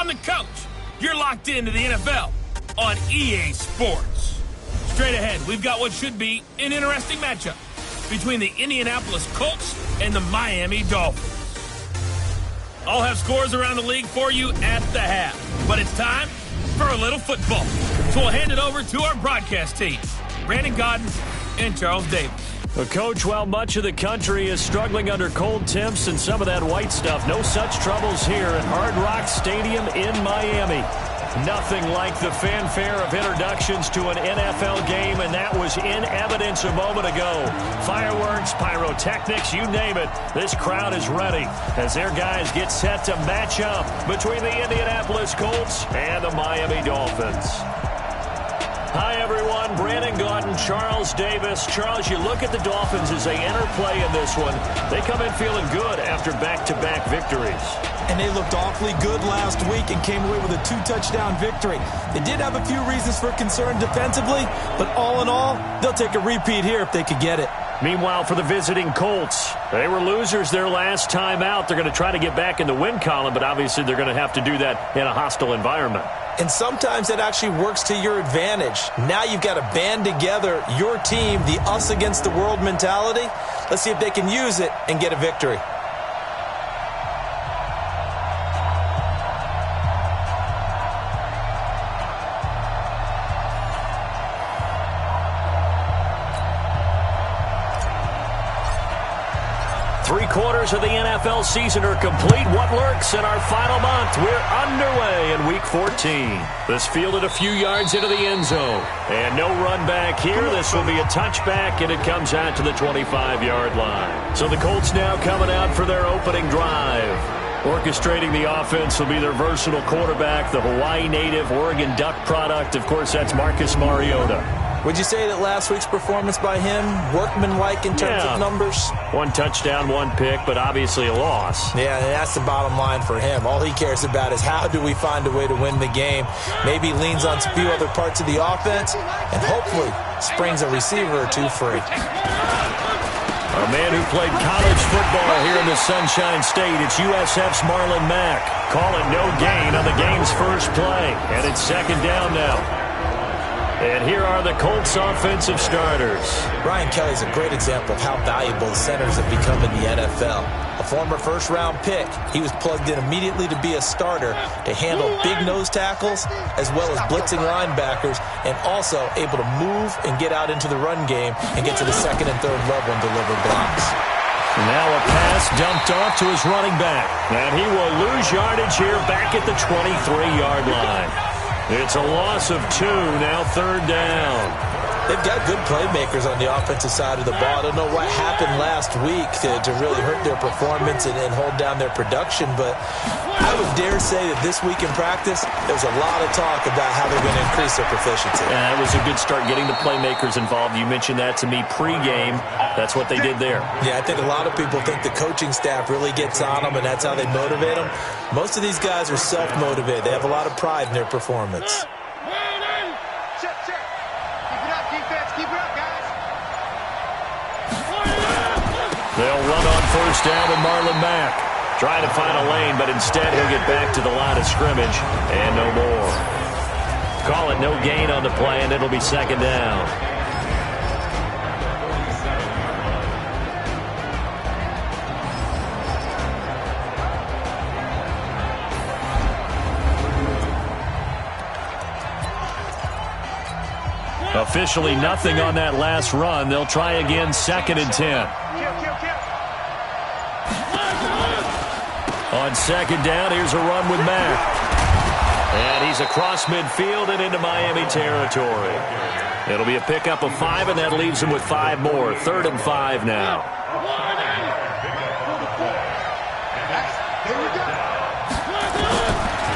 the coach. You're locked into the NFL on EA Sports. Straight ahead, we've got what should be an interesting matchup between the Indianapolis Colts and the Miami Dolphins. I'll have scores around the league for you at the half, but it's time for a little football. So we'll hand it over to our broadcast team, Brandon Godden and Charles Davis. Well, Coach, while much of the country is struggling under cold temps and some of that white stuff, no such troubles here at Hard Rock Stadium in Miami. Nothing like the fanfare of introductions to an NFL game, and that was in evidence a moment ago. Fireworks, pyrotechnics, you name it. This crowd is ready as their guys get set to match up between the Indianapolis Colts and the Miami Dolphins. Hi, everyone. Brandon Godden, Charles Davis. Charles, you look at the Dolphins as they enter play in this one. They come in feeling good after back-to-back victories. And they looked awfully good last week and came away with a 2-touchdown victory. They did have a few reasons for concern defensively, but all in all, they'll take a repeat here if they could get it. Meanwhile, for the visiting Colts, they were losers their last time out. They're going to try to get back in the win column, but obviously they're going to have to do that in a hostile environment. And sometimes that actually works to your advantage. Now you've got to band together your team, the us against the world mentality. Let's see if they can use it and get a victory. Three-quarters of the NFL season are complete. What lurks in our final month? We're underway in Week 14. This fielded a few yards into the end zone. And no run back here. This will be a touchback, and it comes out to the 25-yard line. So the Colts now coming out for their opening drive. Orchestrating the offense will be their versatile quarterback, the Hawaii native, Oregon Duck product. Of course, that's Marcus Mariota. Would you say that last week's performance by him, workmanlike in terms of numbers? One touchdown, one pick, but obviously a loss. Yeah, and that's the bottom line for him. All he cares about is how do we find a way to win the game. Maybe leans on a few other parts of the offense, and hopefully springs a receiver or two free. A man who played college football here in the Sunshine State, it's USF's Marlon Mack. Call it no gain on the game's first play, and it's second down now. And here are the Colts offensive starters. Brian Kelly's a great example of how valuable centers have become in the NFL. A former first-round pick, he was plugged in immediately to be a starter to handle big nose tackles as well as blitzing linebackers, and also able to move and get out into the run game and get to the second and third level and deliver blocks. Now a pass dumped off to his running back. And he will lose yardage here back at the 23-yard line. It's a loss of 2, now third down. They've got good playmakers on the offensive side of the ball. I don't know what happened last week to really hurt their performance and hold down their production, but I would dare say that this week in practice, there's a lot of talk about how they're going to increase their proficiency. Yeah, it was a good start getting the playmakers involved. You mentioned that to me pregame. That's what they did there. Yeah, I think a lot of people think the coaching staff really gets on them, and that's how they motivate them. Most of these guys are self-motivated. They have a lot of pride in their performance. They'll run on first down with Marlon Mack. Trying to find a lane, but instead he'll get back to the line of scrimmage and no more. Call it no gain on the play, and it'll be second down. Officially nothing on that last run. They'll try again, second and 10. On second down, here's a run with Mack. And he's across midfield and into Miami territory. It'll be a pickup of 5, and that leaves him with 5 more. 3rd and 5 now.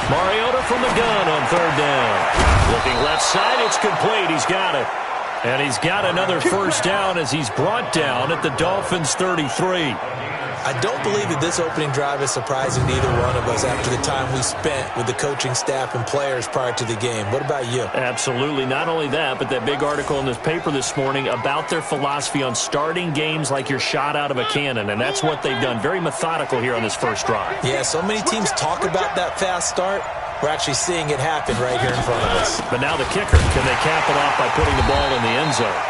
Mariota from the gun on 3rd down. Looking left side, it's complete. He's got it. And he's got another first down as he's brought down at the Dolphins' 33. I don't believe that this opening drive is surprising to either one of us after the time we spent with the coaching staff and players prior to the game. What about you? Absolutely. Not only that, but that big article in this paper this morning about their philosophy on starting games like you're shot out of a cannon, and that's what they've done. Very methodical here on this first drive. Yeah, so many teams talk about that fast start. We're actually seeing it happen right here in front of us. But now the kicker. Can they cap it off by putting the ball in the end zone?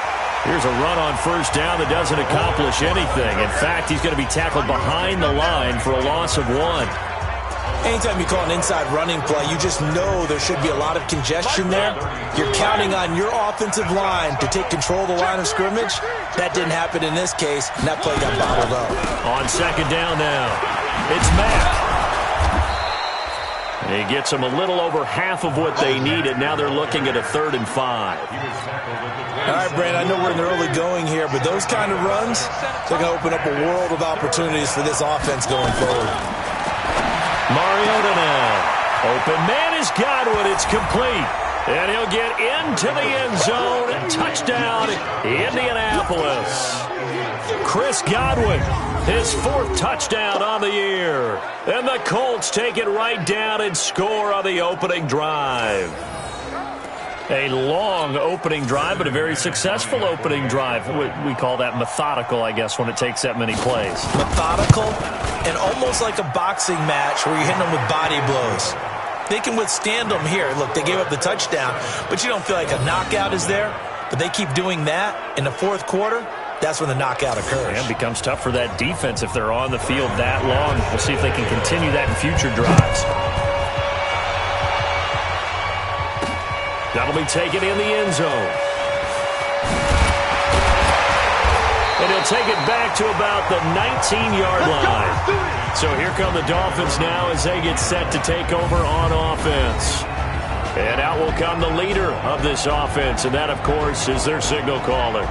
Here's a run on first down that doesn't accomplish anything. In fact, he's going to be tackled behind the line for a loss of 1. Anytime you call an inside running play, you just know there should be a lot of congestion there. You're counting on your offensive line to take control of the line of scrimmage. That didn't happen in this case, and that play got bottled up. On second down now, it's Mack. He gets them a little over half of what they needed. Now they're looking at a 3rd and 5. All right, Brand, I know we're in the early going here, but those kind of runs, they're going to open up a world of opportunities for this offense going forward. Mariota now. Open man is Godwin. It's complete. And he'll get into the end zone. Touchdown, Indianapolis. Chris Godwin, his 4th touchdown on the year. And the Colts take it right down and score on the opening drive. A long opening drive, but a very successful opening drive. We call that methodical, I guess, when it takes that many plays. Methodical and almost like a boxing match where you're hitting them with body blows. They can withstand them here. Look, they gave up the touchdown, but you don't feel like a knockout is there. But they keep doing that in the 4th quarter. That's when the knockout occurs. And it becomes tough for that defense if they're on the field that long. We'll see if they can continue that in future drives. That'll be taken in the end zone. And he'll take it back to about the 19-yard line. So here come the Dolphins now as they get set to take over on offense. And out will come the leader of this offense, and that, of course, is their signal caller.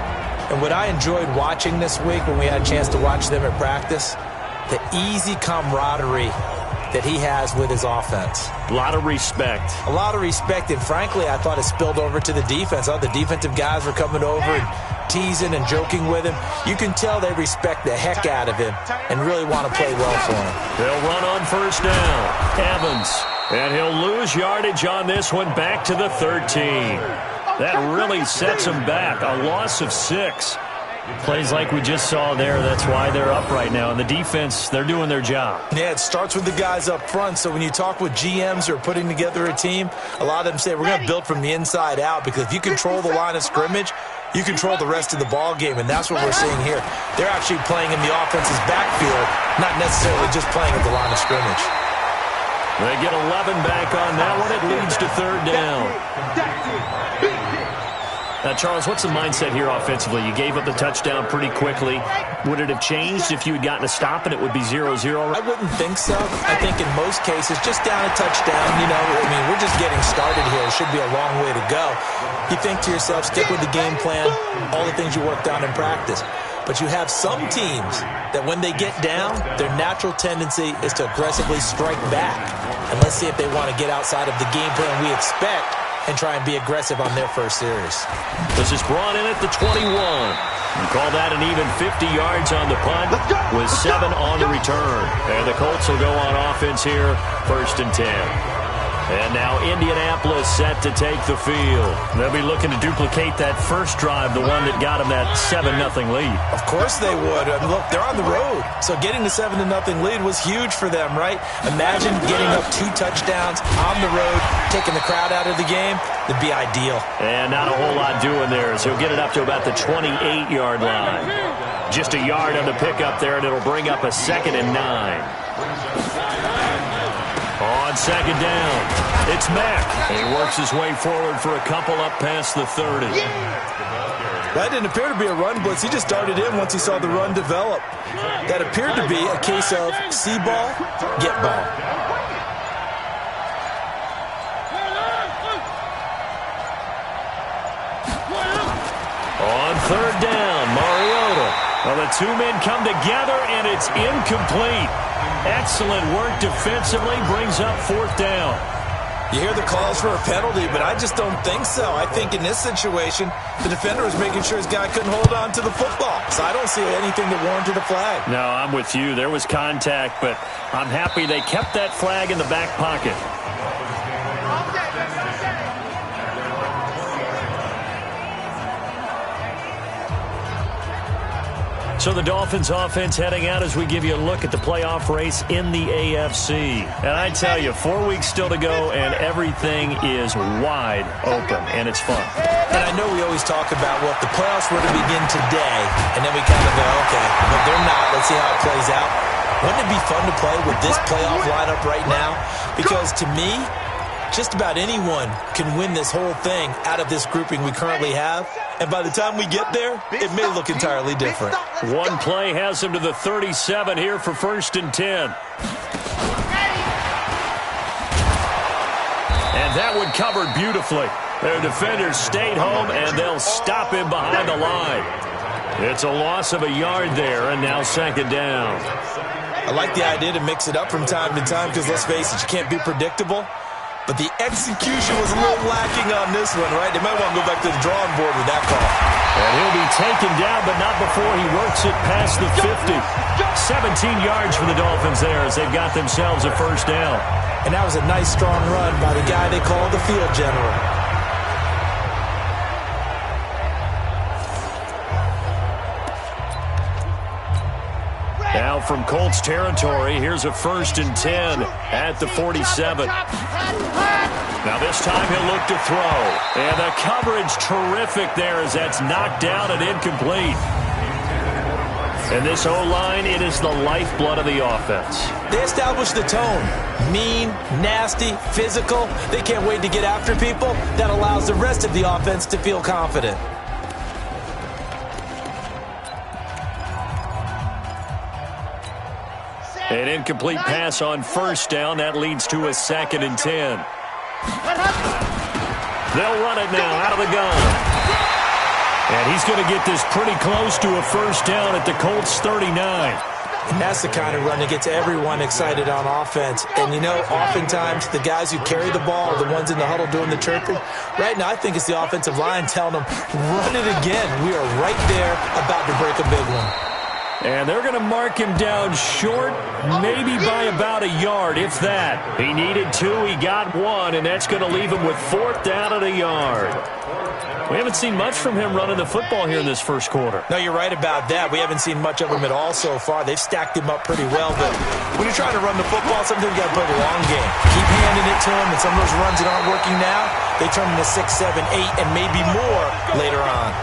And what I enjoyed watching this week when we had a chance to watch them at practice, the easy camaraderie that he has with his offense. A lot of respect. A lot of respect, and frankly, I thought it spilled over to the defense. The defensive guys were coming over and teasing and joking with him. You can tell they respect the heck out of him and really want to play well for him. They'll run on first down. Evans. And he'll lose yardage on this one back to the 13. That really sets him back. A loss of 6. Plays like we just saw there, that's why they're up right now. And the defense, they're doing their job. Yeah, it starts with the guys up front. So when you talk with GMs who are putting together a team, a lot of them say we're going to build from the inside out, because if you control the line of scrimmage, you control the rest of the ball game, and that's what we're seeing here. They're actually playing in the offense's backfield, not necessarily just playing at the line of scrimmage. They get 11 back on that one. It leads to 3rd down. Now, Charles, what's the mindset here offensively? You gave up the touchdown pretty quickly. Would it have changed if you had gotten a stop and it would be 0-0? I wouldn't think so. I think in most cases, just down a touchdown, we're just getting started here. It should be a long way to go. You think to yourself, stick with the game plan, all the things you worked on in practice. But you have some teams that when they get down, their natural tendency is to aggressively strike back. And let's see if they want to get outside of the game plan we expect and try and be aggressive on their first series. This is brought in at the 21. We call that an even 50 yards on the punt with 7 on the return. And the Colts will go on offense here, 1st and 10. And now Indianapolis set to take the field. They'll be looking to duplicate that first drive, the one that got them that 7-0 lead. Of course they would. Look, they're on the road. So getting the 7-0 lead was huge for them, right? Imagine getting up 2 touchdowns on the road, taking the crowd out of the game. It'd be ideal. And not a whole lot doing there, as he'll get it up to about the 28-yard line. Just a yard on the pickup there, and it'll bring up a 2nd and 9. On second down, it's Mack. He works his way forward for a couple up past the 30. That didn't appear to be a run blitz. He just darted in once he saw the run develop. That appeared to be a case of see ball, get ball. On 3rd down, Mariota. Well, the 2 men come together, and it's incomplete. Excellent work defensively, brings up 4th down. You hear the calls for a penalty, but I just don't think so. I think in this situation, the defender was making sure his guy couldn't hold on to the football. So I don't see anything that warranted a flag. No, I'm with you. There was contact, but I'm happy they kept that flag in the back pocket. So the Dolphins offense heading out as we give you a look at the playoff race in the AFC. And I tell you, 4 weeks still to go, and everything is wide open, and it's fun. And I know we always talk about, well, if the playoffs were to begin today, and then we kind of go, okay, but they're not. Let's see how it plays out. Wouldn't it be fun to play with this playoff lineup right now? Because to me, just about anyone can win this whole thing out of this grouping we currently have. And by the time we get there, it may look entirely different. One play has him to the 37 here for 1st and 10. And that one covered beautifully. Their defenders stayed home, and they'll stop him behind the line. It's a loss of a yard there, and now 2nd down. I like the idea to mix it up from time to time because, let's face it, you can't be predictable. But the execution was a little lacking on this one, right? They might want to go back to the drawing board with that call. And he'll be taken down, but not before he works it past the 50. 17 yards for the Dolphins there as they've got themselves a 1st down. And that was a nice, strong run by the guy they call the field general. Now from Colts territory, here's a 1st and 10 at the 47. Now this time he'll look to throw. And the coverage terrific there as that's knocked down and incomplete. And this O-line, it is the lifeblood of the offense. They establish the tone. Mean, nasty, physical. They can't wait to get after people. That allows the rest of the offense to feel confident. An incomplete pass on 1st down. That leads to a 2nd and 10. They'll run it now out of the gun. And he's going to get this pretty close to a 1st down at the Colts 39. And that's the kind of run that gets everyone excited on offense. And, you know, oftentimes the guys who carry the ball are the ones in the huddle doing the chirping. Right now, I think it's the offensive line telling them, run it again. We are right there about to break a big one. And they're going to mark him down short, maybe by about a yard, if that. He needed 2, he got 1, and that's going to leave him with 4th down at a yard. We haven't seen much from him running the football here in this 1st quarter. No, you're right about that. We haven't seen much of him at all so far. They've stacked him up pretty well, but when you're trying to run the football, sometimes you got to play the long game. Keep handing it to him, and some of those runs that aren't working now, they turn into 6, 7, 8, and maybe more later on.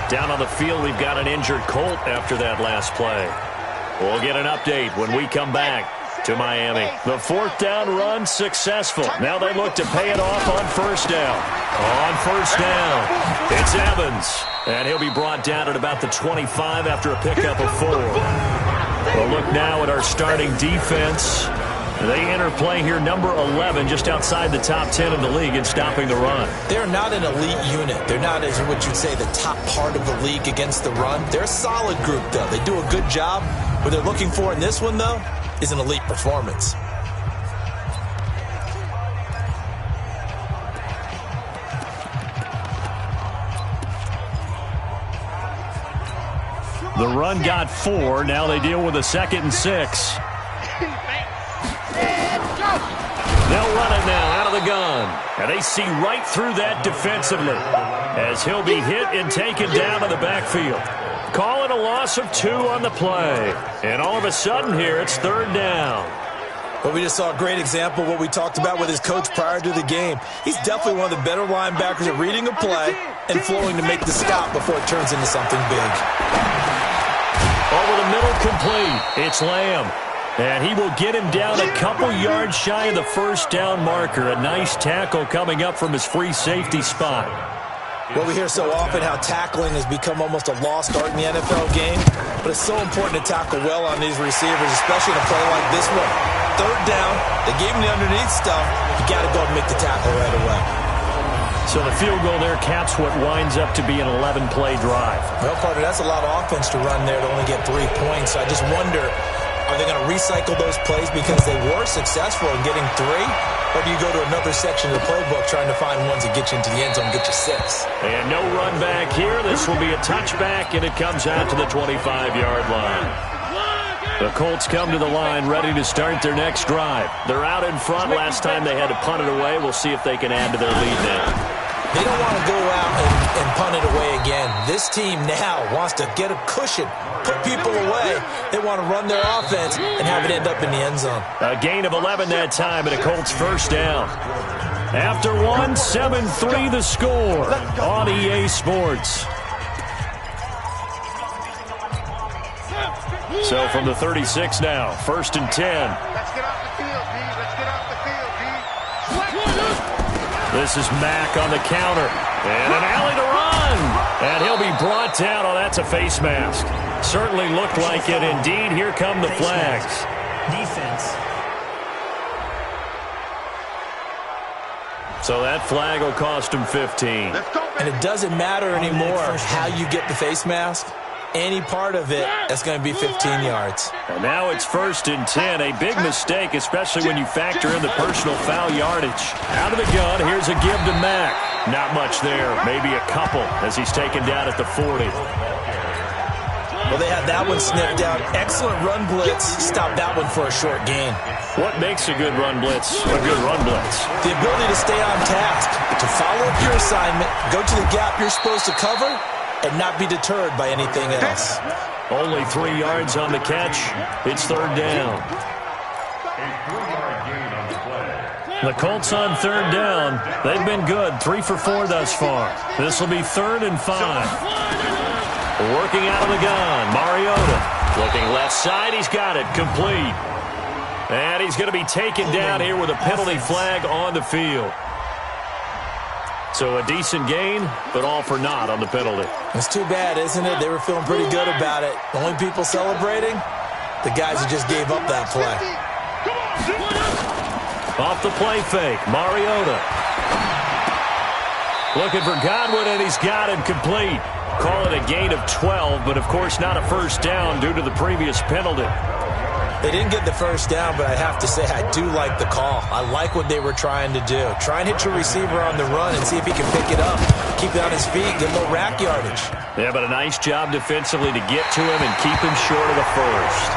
Down on the field, we've got an injured Colt after that last play. We'll get an update when we come back to Miami. The 4th down run successful. Now they look to pay it off on 1st down. On 1st down, it's Evans. And he'll be brought down at about the 25 after a pickup of 4. We'll look now at our starting defense. They enter play here, number 11, just outside the top 10 of the league in stopping the run. They're not an elite unit. They're not, as what you'd say, the top part of the league against the run. They're a solid group, though. They do a good job. What they're looking for in this one, though, is an elite performance. The run got 4. Now they deal with a 2nd and 6. They'll run it now out of the gun. And they see right through that defensively as he'll be hit and taken down to the backfield. Call it a loss of 2 on the play. And all of a sudden here, it's 3rd down. But we just saw a great example of what we talked about with his coach prior to the game. He's definitely one of the better linebackers at reading a play and flowing to make the stop before it turns into something big. Over the middle, complete. It's Lamb. And he will get him down a couple yards shy of the 1st down marker. A nice tackle coming up from his free safety spot. Well, we hear so often how tackling has become almost a lost art in the NFL game. But it's so important to tackle well on these receivers, especially in a play like this one. 3rd down, they gave him the underneath stuff. You got to go and make the tackle right away. So the field goal there caps what winds up to be an 11-play drive. Well, Carter, that's a lot of offense to run there to only get 3 points. So I just wonder, are they going to recycle those plays because they were successful in getting 3? Or do you go to another section of the playbook trying to find ones that get you into the end zone and get you 6? And no run back here. This will be a touchback, and it comes out to the 25-yard line. The Colts come to the line ready to start their next drive. They're out in front. Last time they had to punt it away. We'll see if they can add to their lead now. They don't want to go out and punt it away again. This team now wants to get a cushion, put people away. They want to run their offense and have it end up in the end zone. A gain of 11 that time, and a Colts first down. After 1, 7-3 the score on EA Sports. So from the 36 now, 1st and 10. Let's get off the field, D. Let's get off the field, D. This is Mack on the counter. And an alley to run. And he'll be brought down. Oh, that's a face mask. Certainly looked like it. Indeed, here come the flags. Defense. So that flag will cost him 15. And it doesn't matter anymore how you get the face mask. Any part of it, that's going to be 15 yards. And now it's 1st and 10. A big mistake, especially when you factor in the personal foul yardage. Out of the gun, here's a give to Mack. Not much there, maybe a couple as he's taken down at the 40. Well, they had that one sniffed out. Excellent run blitz. Stop that one for a short gain. What makes a good run blitz a good run blitz? The ability to stay on task, to follow up your assignment, go to the gap you're supposed to cover, and not be deterred by anything else. Only 3 yards on the catch. It's 3rd down. The Colts on 3rd down. They've been good. 3 for 4 thus far. This will be 3rd and 5. Working out of the gun. Mariota looking left side. He's got it. Complete. And he's going to be taken down here with a penalty flag on the field. So a decent gain, but all for naught on the penalty. It's too bad, isn't it? They were feeling pretty good about it. The only people celebrating, the guys who just gave up that play. Off the play fake, Mariota. Looking for Godwin, and he's got him complete. Call it a gain of 12, but of course not a first down due to the previous penalty. They didn't get the first down, but I have to say I do like the call. I like what they were trying to do. Try and hit your receiver on the run and see if he can pick it up. Keep it on his feet, get a little rack yardage. Yeah, but a nice job defensively to get to him and keep him short of the first.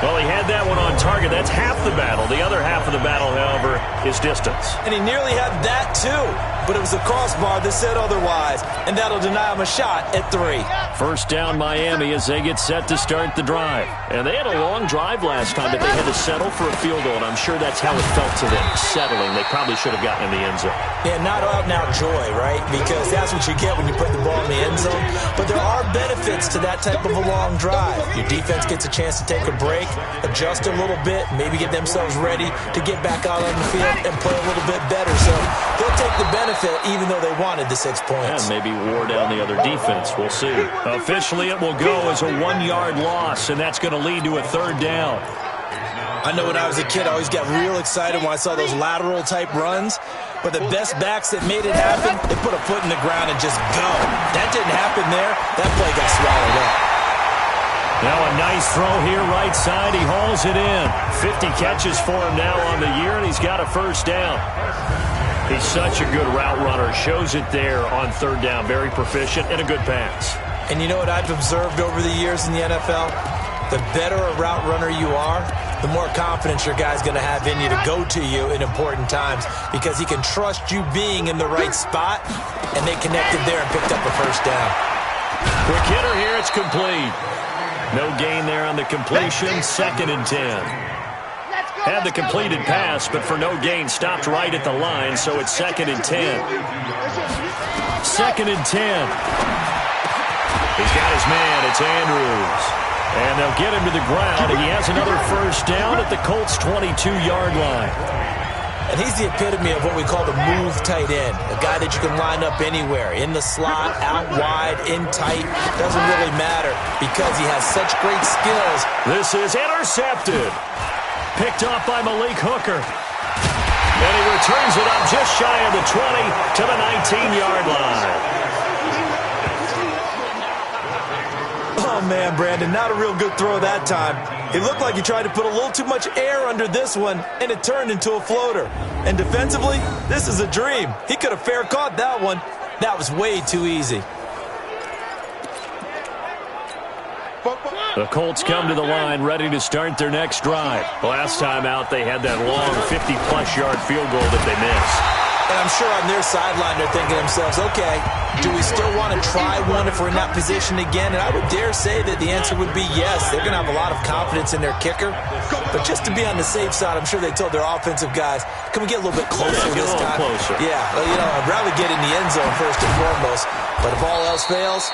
Well, he had that one on target. That's half the battle. The other half of the battle, however, is distance. And he nearly had that, too. But it was the crossbar that said otherwise, and that'll deny him a shot at 3. First down Miami as they get set to start the drive. And they had a long drive last time, but they had to settle for a field goal, and I'm sure that's how it felt to them, settling. They probably should have gotten in the end zone. Yeah, not out-and-out joy, right? Because that's what you get when you put the ball in the end zone. But there are benefits to that type of a long drive. Your defense gets a chance to take a break, adjust a little bit, maybe get themselves ready to get back out on the field and play a little bit better. So they'll take the benefit even though they wanted the 6 points. And maybe wore down the other defense. We'll see. Officially, it will go as a 1-yard loss, and that's going to lead to a 3rd down. I know when I was a kid, I always got real excited when I saw those lateral-type runs. But the best backs that made it happen, they put a foot in the ground and just go. That didn't happen there. That play got swallowed up. Now a nice throw here right side. He hauls it in. 50 catches for him now on the year, and he's got a first down. He's such a good route runner. Shows it there on 3rd down. Very proficient and a good pass. And you know what I've observed over the years in the NFL? The better a route runner you are, the more confidence your guy's going to have in you to go to you in important times because he can trust you being in the right spot, and they connected there and picked up a first down. Quick hitter here. It's complete. No gain there on the completion. 2nd and 10. Had the completed pass, but for no gain, stopped right at the line, so it's 2nd and 10. 2nd and 10. He's got his man. It's Andrews. And they'll get him to the ground. He has another first down at the Colts' 22-yard line. And he's the epitome of what we call the move tight end, a guy that you can line up anywhere, in the slot, out wide, in tight. Doesn't really matter because he has such great skills. This is intercepted. Picked off by Malik Hooker. And he returns it up just shy of the 20 to the 19-yard line. Oh, man, Brandon, not a real good throw that time. It looked like he tried to put a little too much air under this one, and it turned into a floater. And defensively, this is a dream. He could have fair caught that one. That was way too easy. The Colts come to the line ready to start their next drive. Last time out, they had that long 50-plus yard field goal that they missed. And I'm sure on their sideline they're thinking to themselves, okay, do we still want to try one if we're in that position again? And I would dare say that the answer would be yes. They're going to have a lot of confidence in their kicker. But just to be on the safe side, I'm sure they told their offensive guys, can we get a little bit closer this time? Closer. Yeah, well, I'd rather get in the end zone first and foremost. But if all else fails,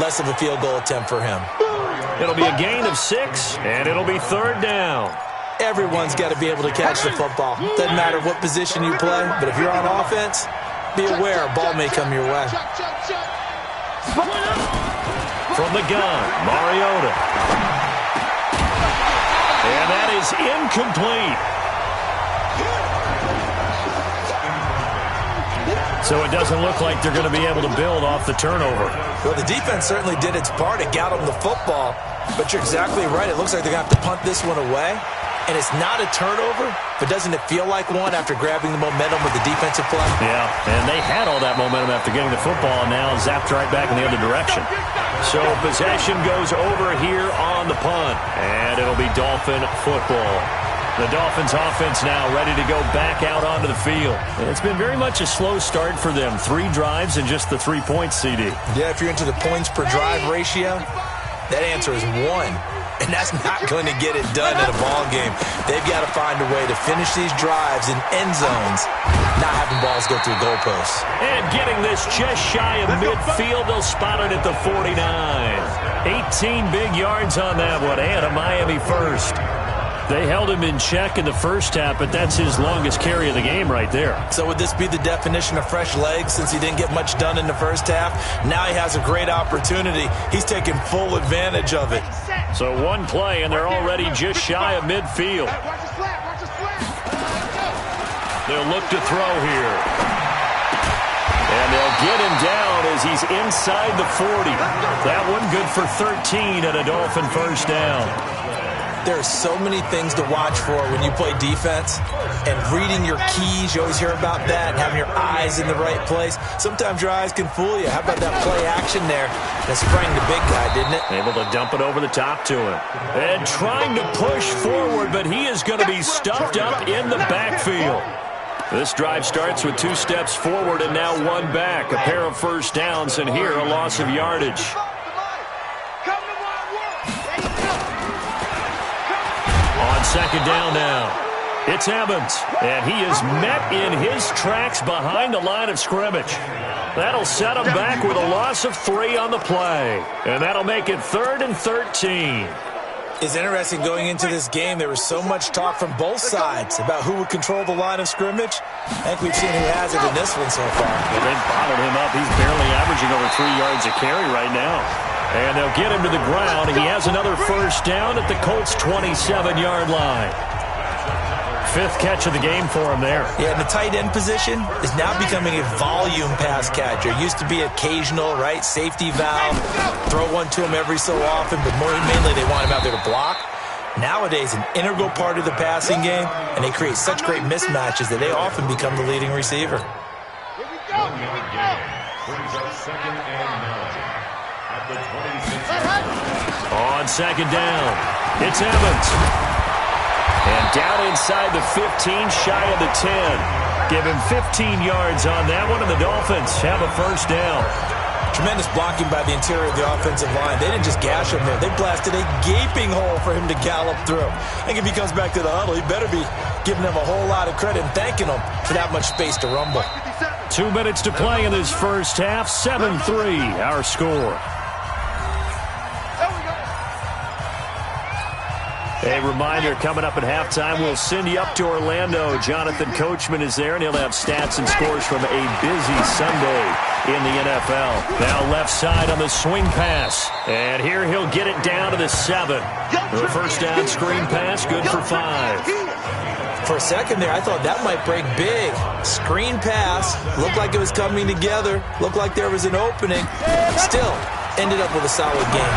less of a field goal attempt for him. It'll be a gain of 6, and it'll be 3rd down. Everyone's got to be able to catch the football. Doesn't matter what position you play, but if you're on offense, be aware a ball may come your way. From the gun, Mariota. And that is incomplete. So it doesn't look like they're going to be able to build off the turnover. Well, the defense certainly did its part. It got them the football. But you're exactly right. It looks like they're going to have to punt this one away. And it's not a turnover, but doesn't it feel like one after grabbing the momentum with the defensive play? Yeah, and they had all that momentum after getting the football, and now zapped right back in the other direction. So possession goes over here on the punt, and it'll be Dolphin football. The Dolphins offense now ready to go back out onto the field. And it's been very much a slow start for them. 3 drives and just the 3 points, CD. Yeah, if you're into the points per drive ratio, that answer is 1. And that's not going to get it done in a ball game. They've got to find a way to finish these drives in end zones, not having balls go through goalposts. And getting this just shy of midfield, they'll spot it at the 49. 18 big yards on that one, and a Miami first. They held him in check in the first half, but that's his longest carry of the game right there. So would this be the definition of fresh legs since he didn't get much done in the first half? Now he has a great opportunity. He's taking full advantage of it. So one play, and they're already just shy of midfield. They'll look to throw here. And they'll get him down as he's inside the 40. That one good for 13 and a Dolphin first down. There are so many things to watch for when you play defense. And reading your keys, you always hear about that, and having your eyes in the right place. Sometimes your eyes can fool you. How about that play action there? That sprang the big guy, didn't it? Able to dump it over the top to him. And trying to push forward, but he is going to be stuffed up in the backfield. This drive starts with 2 steps forward and now 1 back. A pair of first downs, and here a loss of yardage. On second down now, it's Evans, and he is met in his tracks behind the line of scrimmage. That'll set him back with a loss of 3 on the play, and that'll make it 3rd and 13. It's interesting going into this game. There was so much talk from both sides about who would control the line of scrimmage. I think we've seen who has it in this one so far. Well, they've bottled him up. He's barely averaging over 3 yards a carry right now. And they'll get him to the ground. He has another first down at the Colts' 27-yard line. 5th catch of the game for him there. Yeah, and the tight end position is now becoming a volume pass catcher. Used to be occasional, right? Safety valve. Throw one to him every so often, but mainly they want him out there to block. Nowadays, an integral part of the passing game, and they create such great mismatches that they often become the leading receiver. Here we go. Brings up 2nd and 9 at the 26. On second down, it's Evans. And down inside the 15, shy of the 10. Give him 15 yards on that one, and the Dolphins have a first down. Tremendous blocking by the interior of the offensive line. They didn't just gash him there. They blasted a gaping hole for him to gallop through. I think if he comes back to the huddle, he better be giving them a whole lot of credit and thanking them for that much space to rumble. 2 minutes to play in this first half. 7-3, our score. A reminder, coming up at halftime, we'll send you up to Orlando. Jonathan Coachman is there, and he'll have stats and scores from a busy Sunday in the NFL. Now left side on the swing pass. And here he'll get it down to the 7. The first down screen pass, good for 5. For a second there, I thought that might break big. Screen pass, looked like it was coming together, looked like there was an opening. Still, ended up with a solid game.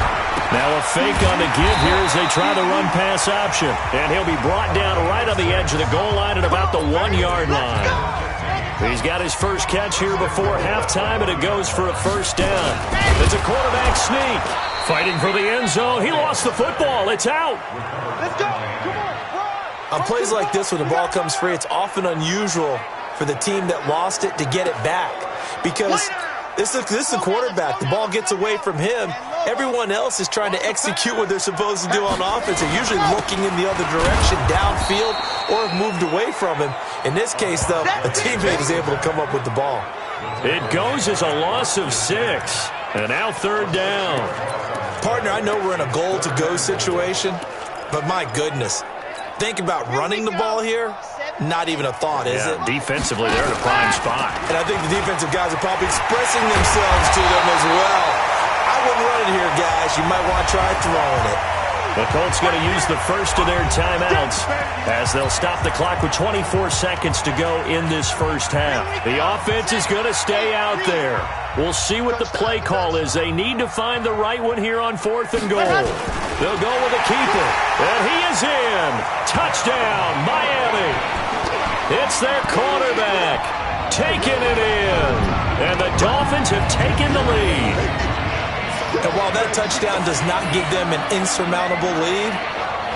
Now a fake on the give here as they try the run-pass option. And he'll be brought down right on the edge of the goal line at about the 1-yard line. He's got his first catch here before halftime, and it goes for a first down. It's a quarterback sneak. Fighting for the end zone. He lost the football. It's out. Let's go. Come on. On plays like this, when the ball comes free, it's often unusual for the team that lost it to get it back. Because this is the quarterback. The ball gets away from him. Everyone else is trying to execute what they're supposed to do on offense. They're usually looking in the other direction, downfield, or have moved away from him. In this case, though, a teammate is able to come up with the ball. It goes as a loss of 6. And now 3rd down. Partner, I know we're in a goal-to-go situation, but my goodness. Think about running the ball here. Not even a thought, is it? Defensively, they're in a prime spot. And I think the defensive guys are probably expressing themselves to them as well. I wouldn't run it here, guys. You might want to try throwing it. The Colts going to use the first of their timeouts as they'll stop the clock with 24 seconds to go in this first half. The offense is going to stay out there. We'll see what the play call is. They need to find the right one here on 4th and goal. They'll go with a keeper, and he is in. Touchdown, Miami. It's their quarterback taking it in, and the Dolphins have taken the lead. And while that touchdown does not give them an insurmountable lead,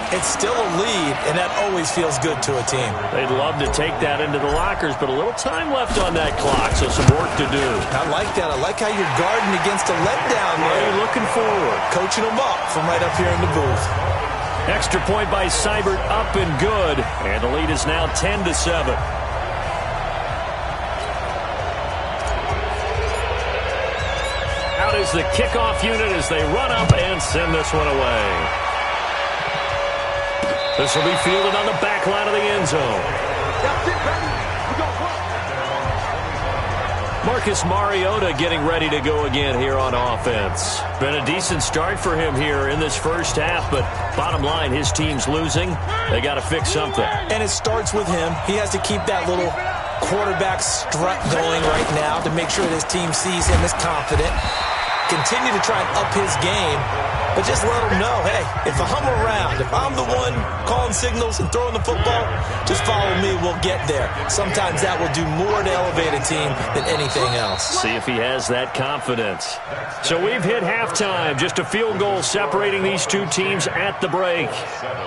it's still a lead, and that always feels good to a team. They'd love to take that into the lockers, but a little time left on that clock, so some work to do. I like that. I like how you're guarding against a letdown there. You're looking forward. Coaching them up from right up here in the booth. Extra point by Seibert, up and good, and the lead is now 10-7. Out is the kickoff unit as they run up and send this one away. This will be fielded on the back line of the end zone. Marcus Mariota getting ready to go again here on offense. Been a decent start for him here in this first half, but bottom line, his team's losing. They got to fix something. And it starts with him. He has to keep that little quarterback strut going right now to make sure that his team sees him as confident. Continue to try and up his game, but just let him know, hey, if I'm around, if I'm the one calling signals and throwing the football, just follow me, we'll get there. Sometimes that will do more to elevate a team than anything else. See if he has that confidence. So we've hit halftime, just a field goal separating these two teams at the break.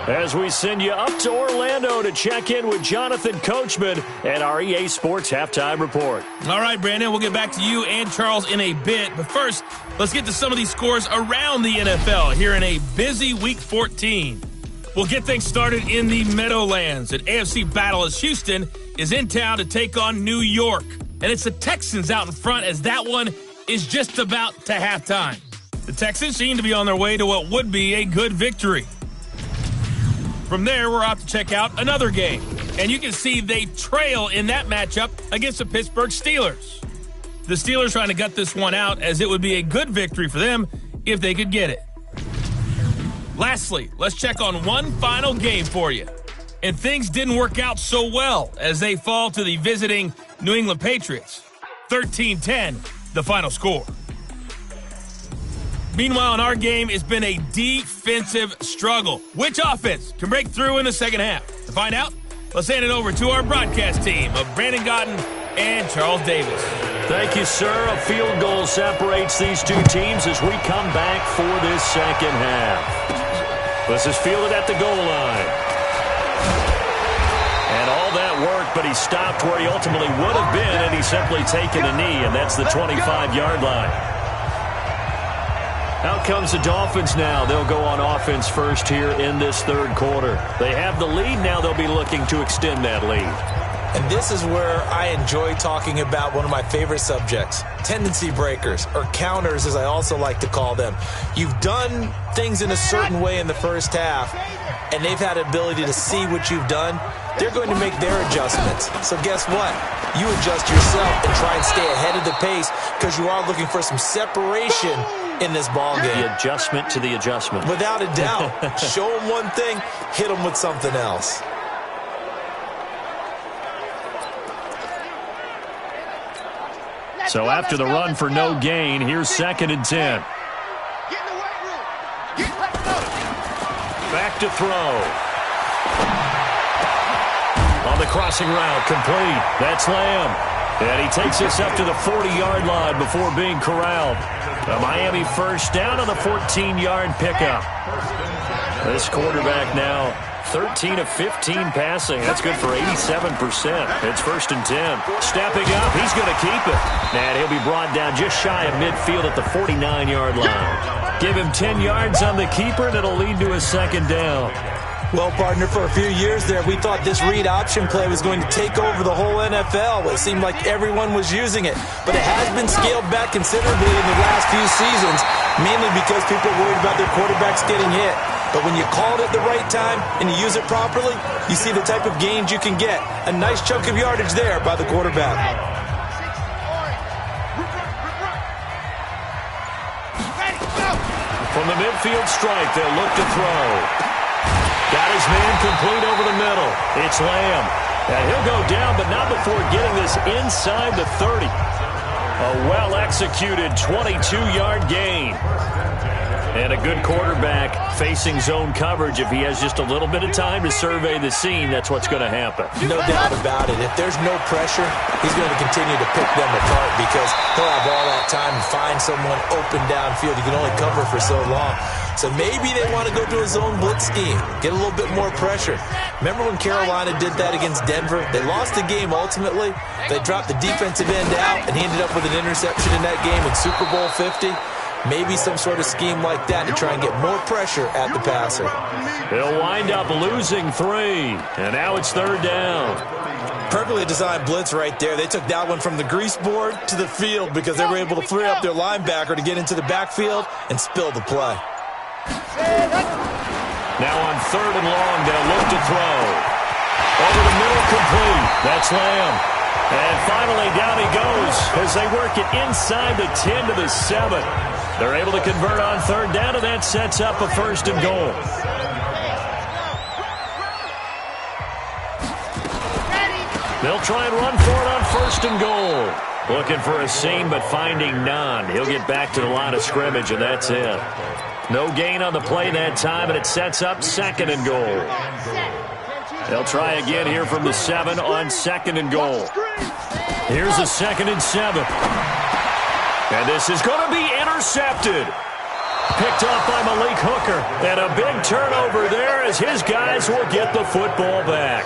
As we send you up to Orlando to check in with Jonathan Coachman at our EA Sports Halftime Report. All right, Brandon, we'll get back to you and Charles in a bit, but first, let's get to some of these scores around the NFL here in a busy Week 14. We'll get things started in the Meadowlands. An AFC battle as Houston is in town to take on New York. And it's the Texans out in front as that one is just about to halftime. The Texans seem to be on their way to what would be a good victory. From there, we're off to check out another game. And you can see they trail in that matchup against the Pittsburgh Steelers. The Steelers trying to gut this one out as it would be a good victory for them if they could get it. Lastly, let's check on one final game for you. And things didn't work out so well as they fall to the visiting New England Patriots. 13-10, the final score. Meanwhile, in our game, it's been a defensive struggle. Which offense can break through in the second half? To find out, let's hand it over to our broadcast team of Brandon Godden and Charles Davis. Thank you, sir. A field goal separates these two teams as we come back for this second half. This is fielded at the goal line. And all that work, but he stopped where he ultimately would have been, and he's simply taken a knee, and that's the 25-yard line. Out comes the Dolphins now. They'll go on offense first here in this third quarter. They have the lead. Now they'll be looking to extend that lead. And this is where I enjoy talking about one of my favorite subjects, tendency breakers, or counters as I also like to call them. You've done things in a certain way in the first half, and they've had the ability to see what you've done. They're going to make their adjustments. So guess what? You adjust yourself and try and stay ahead of the pace because you are looking for some separation in this ball game. The adjustment to the adjustment. Without a doubt. Show them one thing, hit them with something else. So after the run for no gain, here's 2nd and 10. Back to throw. On the crossing route, complete. That's Lamb. And he takes us up to the 40-yard line before being corralled. A Miami first down on the 14-yard pickup. This quarterback now 13 of 15 passing. That's good for 87%. It's 1st and 10. Stepping up, he's going to keep it. And he'll be brought down just shy of midfield at the 49-yard line. Give him 10 yards on the keeper, and it'll lead to a 2nd down. Well, partner, for a few years there, we thought this read option play was going to take over the whole NFL. It seemed like everyone was using it. But it has been scaled back considerably in the last few seasons, mainly because people are worried about their quarterbacks getting hit. But when you call it at the right time and you use it properly, you see the type of gains you can get. A nice chunk of yardage there by the quarterback. From the midfield strike, they'll look to throw. Got his man complete over the middle. It's Lamb. And he'll go down, but not before getting this inside the 30. A well-executed 22-yard gain. And a good quarterback facing zone coverage. If he has just a little bit of time to survey the scene, that's what's going to happen. No doubt about it. If there's no pressure, he's going to continue to pick them apart because he'll have all that time to find someone open downfield. He can only cover for so long. So maybe they want to go to a zone blitz scheme, get a little bit more pressure. Remember when Carolina did that against Denver? They lost the game ultimately. They dropped the defensive end out, and he ended up with an interception in that game in Super Bowl 50. Maybe some sort of scheme like that to try and get more pressure at the passer. They'll wind up losing 3, and now it's 3rd down. Perfectly designed blitz right there. They took that one from the grease board to the field because they were able to free up their linebacker to get into the backfield and spill the play. Now on 3rd and long, they'll look to throw. Over the middle, complete. That's Lamb. And finally, down he goes as they work it inside the 10 to the 7. They're able to convert on 3rd down, and that sets up a 1st and goal. They'll try and run for it on 1st and goal. Looking for a seam, but finding none. He'll get back to the line of scrimmage, and that's it. No gain on the play that time, and it sets up 2nd and goal. They'll try again here from the 7 on 2nd and goal. Here's a 2nd and 7. And this is going to be intercepted. Picked off by Malik Hooker. And a big turnover there as his guys will get the football back.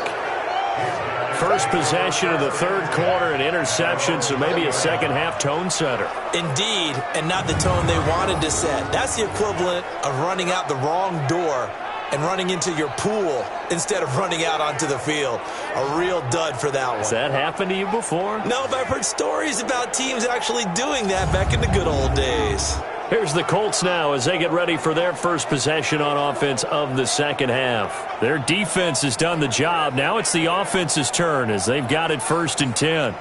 First possession of the 3rd quarter, an interception, so maybe a second-half tone setter. Indeed, and not the tone they wanted to set. That's the equivalent of running out the wrong door and running into your pool instead of running out onto the field. A real dud for that one. Has that happened to you before? No, but I've heard stories about teams actually doing that back in the good old days. Here's the Colts now as they get ready for their first possession on offense of the second half. Their defense has done the job. Now it's the offense's turn as they've got it 1st and 10.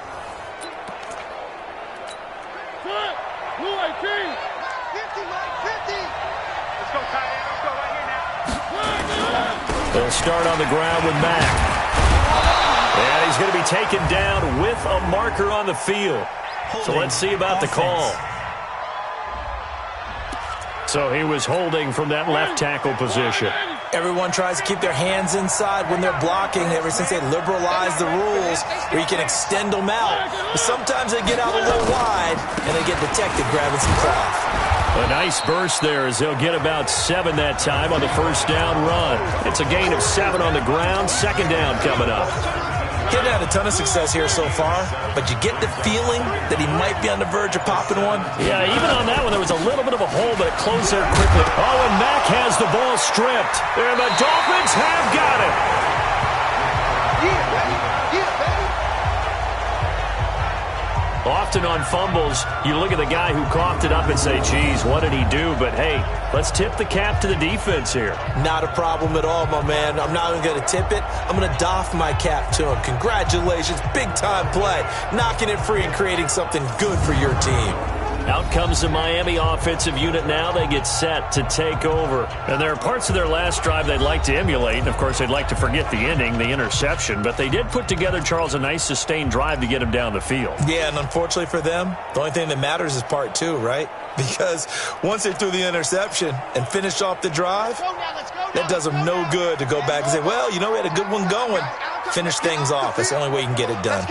They'll start on the ground with Mack. And he's going to be taken down with a marker on the field. So let's see about the call. So he was holding from that left tackle position. Everyone tries to keep their hands inside when they're blocking ever since they liberalized the rules where you can extend them out. But sometimes they get out a little wide and they get detected grabbing some cloth. A nice burst there as they'll get about 7 that time on the 1st down run. It's a gain of 7 on the ground. 2nd down coming up. He hasn't had a ton of success here so far, but you get the feeling that he might be on the verge of popping one. Yeah, even on that one, there was a little bit of a hole, but it closed there quickly. Oh, and Mack has the ball stripped. And the Dolphins have got it. Often on fumbles, you look at the guy who coughed it up and say, geez, what did he do? But, hey, let's tip the cap to the defense here. Not a problem at all, my man. I'm not even going to tip it. I'm going to doff my cap to him. Congratulations. Big-time play. Knocking it free and creating something good for your team. Out comes the Miami offensive unit now. They get set to take over. And there are parts of their last drive they'd like to emulate. And, of course, they'd like to forget the ending, the interception. But they did put together, Charles, a nice sustained drive to get him down the field. Yeah, and unfortunately for them, the only thing that matters is part 2, right? Because once they threw the interception and finished off the drive, that does them no good to go back and say, well, you know, we had a good one going. Finish things off. That's the only way you can get it done.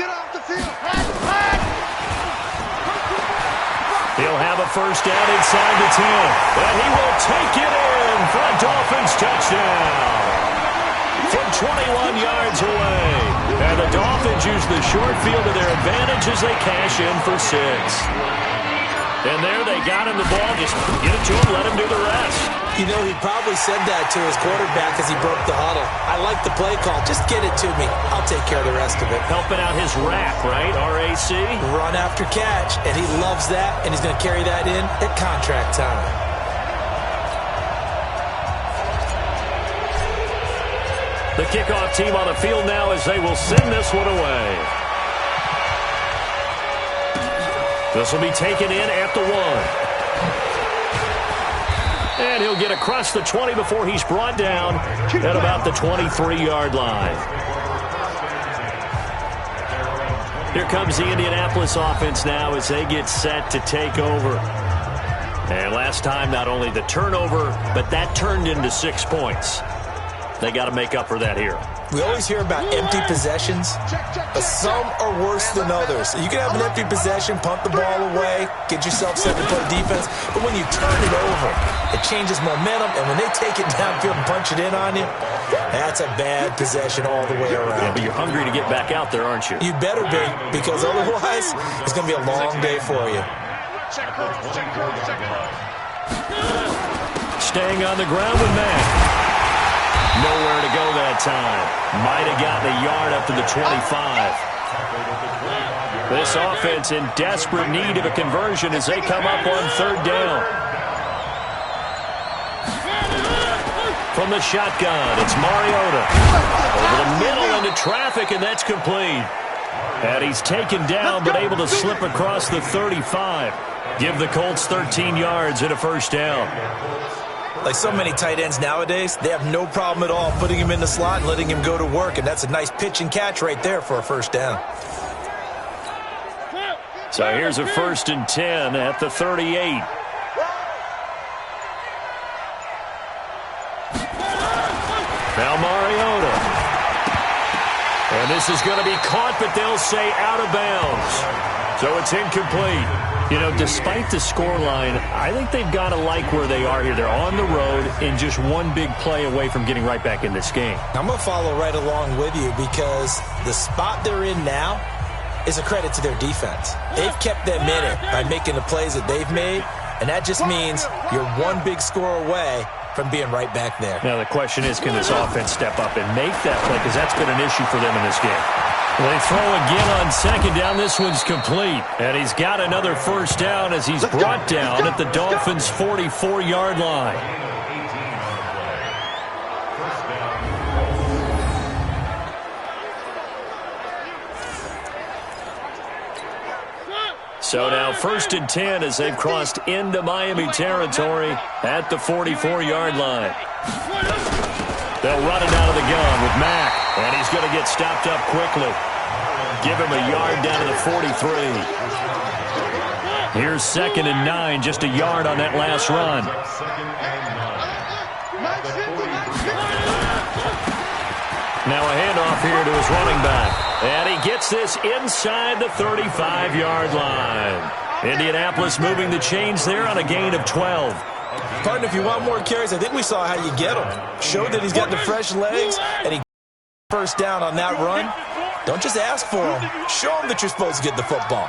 He'll have a 1st down inside the 10. And he will take it in for a Dolphins touchdown. from 21 yards away. And the Dolphins use the short field to their advantage as they cash in for 6. And there they got him the ball. Just get it to him, let him do the rest. You know, he probably said that to his quarterback as he broke the huddle. I like the play call. Just get it to me. I'll take care of the rest of it. Helping out his RAC, right? R-A-C? Run after catch. And he loves that, and he's going to carry that in at contract time. The kickoff team on the field now as they will send this one away. This will be taken in at the 1. And he'll get across the 20 before he's brought down at about the 23-yard line. Here comes the Indianapolis offense now as they get set to take over. And last time, not only the turnover, but that turned into 6 points. They got to make up for that here. We always hear about empty possessions, but some are worse than others. You can have an empty possession, punt the ball away, get yourself set to play defense, but when you turn it over, it changes momentum, and when they take it downfield and punch it in on you, that's a bad possession all the way around. Yeah, but you're hungry to get back out there, aren't you? You better be, because otherwise, it's going to be a long day for you. Staying on the ground with Mack. Nowhere to go that time. Might have gotten a yard up to the 25. This offense in desperate need of a conversion as they come up on 3rd down. From the shotgun, it's Mariota. Over the middle into traffic, and that's complete. And he's taken down, but able to slip across the 35. Give the Colts 13 yards and a 1st down. Like so many tight ends nowadays, they have no problem at all putting him in the slot and letting him go to work, and that's a nice pitch and catch right there for a 1st down. So here's a 1st and 10 at the 38. Now Mariota. And this is going to be caught, but they'll say out of bounds. So it's incomplete. You know, despite the scoreline, I think they've got to like where they are here. They're on the road and just one big play away from getting right back in this game. I'm going to follow right along with you because the spot they're in now is a credit to their defense. They've kept them in it by making the plays that they've made, and that just means you're one big score away from being right back there. Now, the question is, can this offense step up and make that play? Because that's been an issue for them in this game. They throw again on 2nd down. This one's complete. And he's got another 1st down as he's brought down at the Dolphins' 44-yard line. So now 1st and 10 as they've crossed into Miami territory at the 44-yard line. They'll run it out of the gun with Mack. And he's going to get stopped up quickly. Give him a yard down to the 43. Here's 2nd and 9, just a yard on that last run. Now a handoff here to his running back. And he gets this inside the 35-yard line. Indianapolis moving the chains there on a gain of 12. Partner, if you want more carries, I think we saw how you get him. Showed that he's got the fresh legs, and he 1st down on that run. Don't just ask for him. Show him that you're supposed to get the football.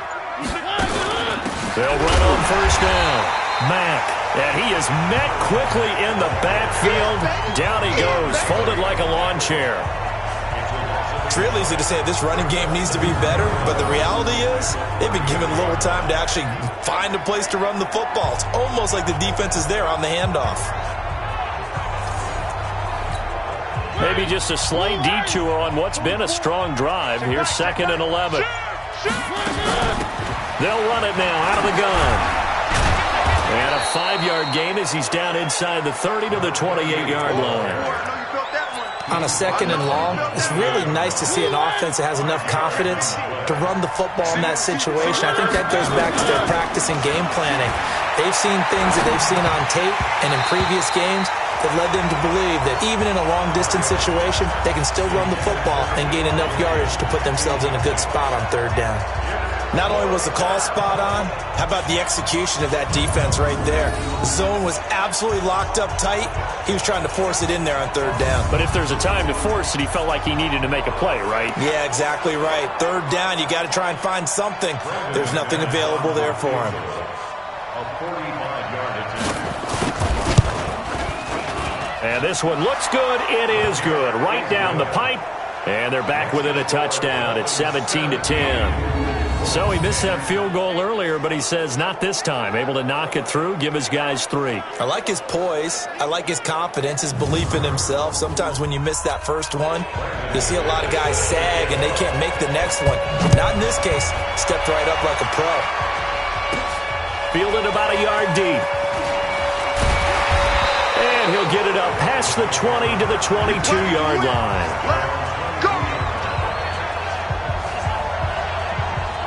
They'll run on 1st down. Mack, and he is met quickly in the backfield. Down he goes, folded like a lawn chair. It's real easy to say this running game needs to be better, but the reality is they've been given little time to actually find a place to run the football. It's almost like the defense is there on the handoff. Maybe just a slight detour on what's been a strong drive. Here's 2nd and 11. They'll run it now out of the gun. And a 5-yard gain as he's down inside the 30 to the 28-yard line. On a 2nd and long, it's really nice to see an offense that has enough confidence to run the football in that situation. I think that goes back to their practice and game planning. They've seen things that they've seen on tape and in previous games that led them to believe that even in a long-distance situation, they can still run the football and gain enough yardage to put themselves in a good spot on 3rd down. Not only was the call spot on, how about the execution of that defense right there? The zone was absolutely locked up tight. He was trying to force it in there on third down. But if there's a time to force it, he felt like he needed to make a play, right? Yeah, exactly right. Third down, you got to try and find something. There's nothing available there for him. A 45-yard attempt. And this one looks good. It is good. Right down the pipe. And they're back within a touchdown. It's 17-10. So he missed that field goal earlier, but he says not this time. Able to knock it through, give his guys 3. I like his poise. I like his confidence, his belief in himself. Sometimes when you miss that first one, you see a lot of guys sag and they can't make the next one. Not in this case. Stepped right up like a pro. Fielded about a yard deep. And he'll get it up past the 20 to the 22-yard line.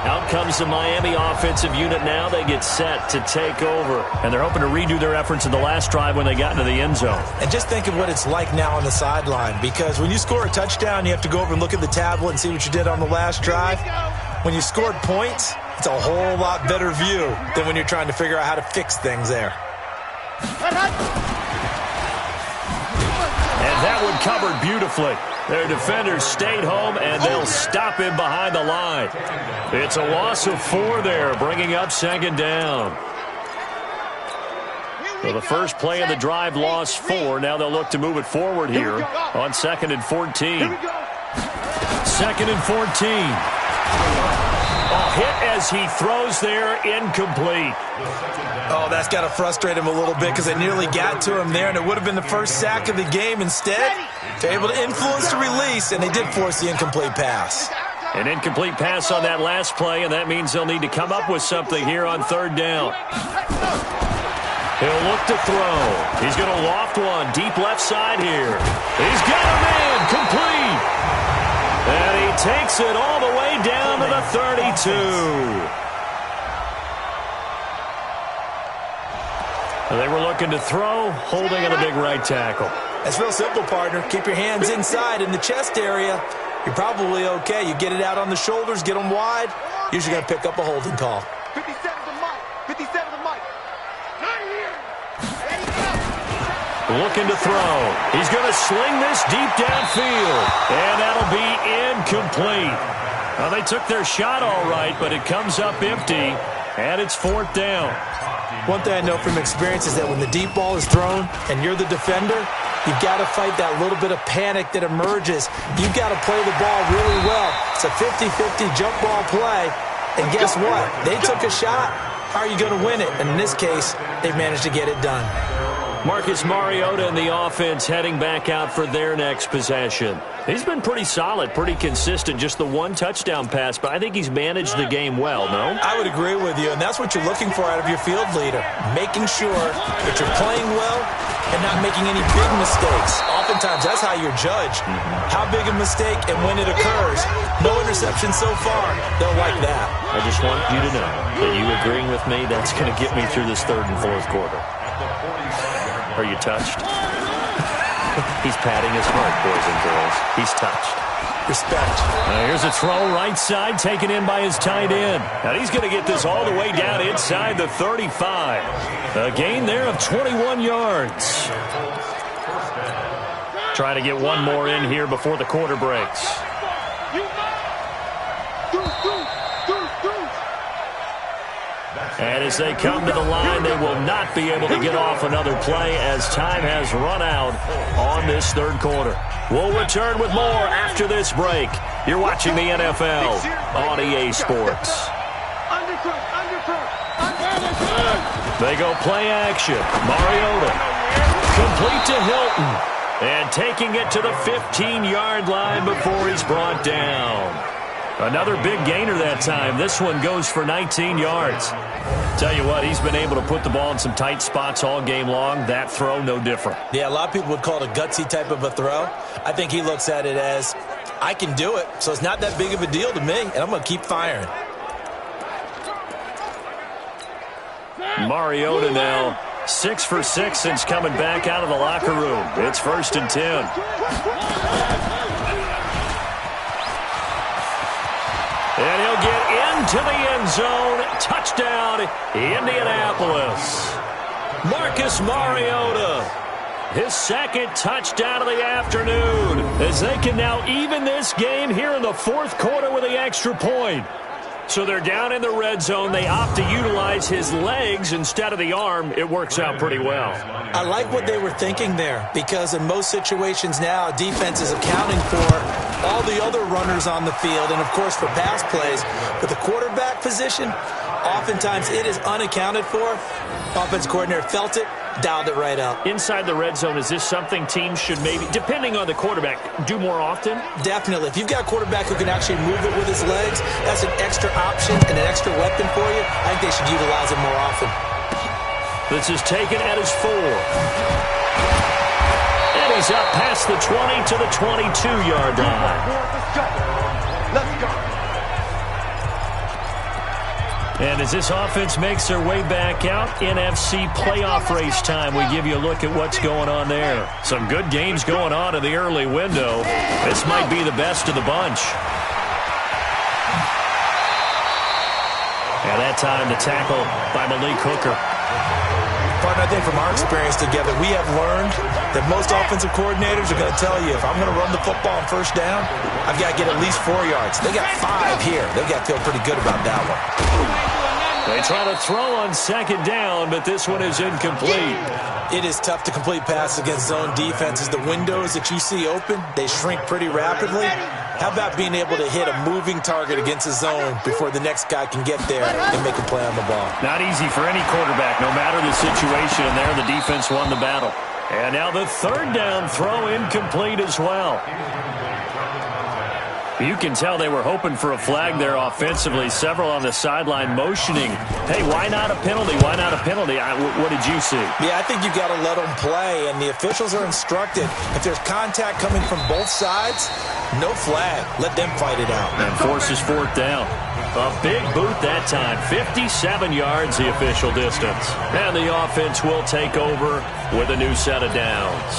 Out comes the Miami offensive unit now. They get set to take over. And they're hoping to redo their efforts in the last drive when they got into the end zone. And just think of what it's like now on the sideline. Because when you score a touchdown, you have to go over and look at the tablet and see what you did on the last drive. When you scored points, it's a whole lot better view than when you're trying to figure out how to fix things there. And that one covered beautifully. Their defenders stayed home, and they'll stop him behind the line. It's a loss of 4 there, bringing up second down. So the first play of the drive lost 4. Now they'll look to move it forward here on 2nd and 14. 2nd and 14. A hit as he throws there, incomplete. Oh, that's got to frustrate him a little bit because they nearly got to him there, and it would have been the first sack of the game. Instead, they're able to influence the release, and they did force the incomplete pass. An incomplete pass on that last play, and that means they'll need to come up with something here on third down. He'll look to throw. He's going to loft one deep left side here. He's got a man complete. And he takes it all the way down to the 32. They were looking to throw, holding on the big right tackle. That's real simple, partner. Keep your hands inside in the chest area. You're probably okay. You get it out on the shoulders, get them wide. Usually going to pick up a holding call. 57 to Mike. 57 to Mike. Looking to throw. He's going to sling this deep downfield. And that'll be incomplete. Well, they took their shot all right, but it comes up empty. And it's 4th down. One thing I know from experience is that when the deep ball is thrown and you're the defender, you've got to fight that little bit of panic that emerges. You've got to play the ball really well. It's a 50-50 jump ball play. And guess what? They took a shot. How are you going to win it? And in this case, they've managed to get it done. Marcus Mariota and the offense heading back out for their next possession. He's been pretty solid, pretty consistent, just the one touchdown pass, but I think he's managed the game well, no? I would agree with you, and that's what you're looking for out of your field leader, making sure that you're playing well and not making any big mistakes. Oftentimes, that's how you're judged. How big a mistake and when it occurs. No interception so far. They'll like that. I just want you to know that you agreeing with me, that's going to get me through this 3rd and 4th quarter. Are you touched? He's patting his heart, boys and girls. He's touched. Respect. Here's a throw right side taken in by his tight end. Now he's going to get this all the way down inside the 35. A gain there of 21 yards. Trying to get one more in here before the quarter breaks. And as they come to the line, they will not be able to get off another play as time has run out on this 3rd quarter. We'll return with more after this break. You're watching the NFL on EA Sports. They go play action. Mariota complete to Hilton. And taking it to the 15-yard line before he's brought down. Another big gainer that time. This one goes for 19 yards. Tell you what, he's been able to put the ball in some tight spots all game long. That throw, no different. Yeah, a lot of people would call it a gutsy type of a throw. I think he looks at it as, I can do it, so it's not that big of a deal to me, and I'm going to keep firing. Mariota now 6 for 6 since coming back out of the locker room. It's 1st and 10. And he'll get into the end zone. Touchdown, Indianapolis. Marcus Mariota, his second touchdown of the afternoon, as they can now even this game here in the fourth quarter with the extra point. So they're down in the red zone. They opt to utilize his legs instead of the arm. It works out pretty well. I like what they were thinking there, because in most situations now, defense is accounting for all the other runners on the field and, of course, for pass plays. But the quarterback position, oftentimes it is unaccounted for. Offense coordinator felt it, dialed it right up. Inside the red zone, is this something teams should maybe, depending on the quarterback, do more often? Definitely. If you've got a quarterback who can actually move it with his legs, that's an extra option and an extra weapon for you. I think they should utilize it more often. This is taken at his 4. And he's up past the 20 to the 22-yard line. Let's go. And as this offense makes their way back out, NFC playoff race time, we give you a look at what's going on there. Some good games going on in the early window. This might be the best of the bunch. And that time the tackle by Malik Hooker. Partner, I think from our experience together, we have learned that most offensive coordinators are going to tell you, if I'm going to run the football on first down, I've got to get at least 4 yards. They got 5 here. They've got to feel pretty good about that one. They try to throw on second down, but this one is incomplete. It is tough to complete passes against zone defenses. The windows that you see open, they shrink pretty rapidly. How about being able to hit a moving target against a zone before the next guy can get there and make a play on the ball? Not easy for any quarterback, no matter the situation, and there the defense won the battle. And now the third down throw incomplete as well. You can tell they were hoping for a flag there offensively. Several on the sideline motioning, hey, why not a penalty? Why not a penalty? What did you see? Yeah, I think you've got to let them play, and the officials are instructed, if there's contact coming from both sides, no flag. Let them fight it out. And forces fourth down. A big boot that time. 57 yards the official distance. And the offense will take over with a new set of downs.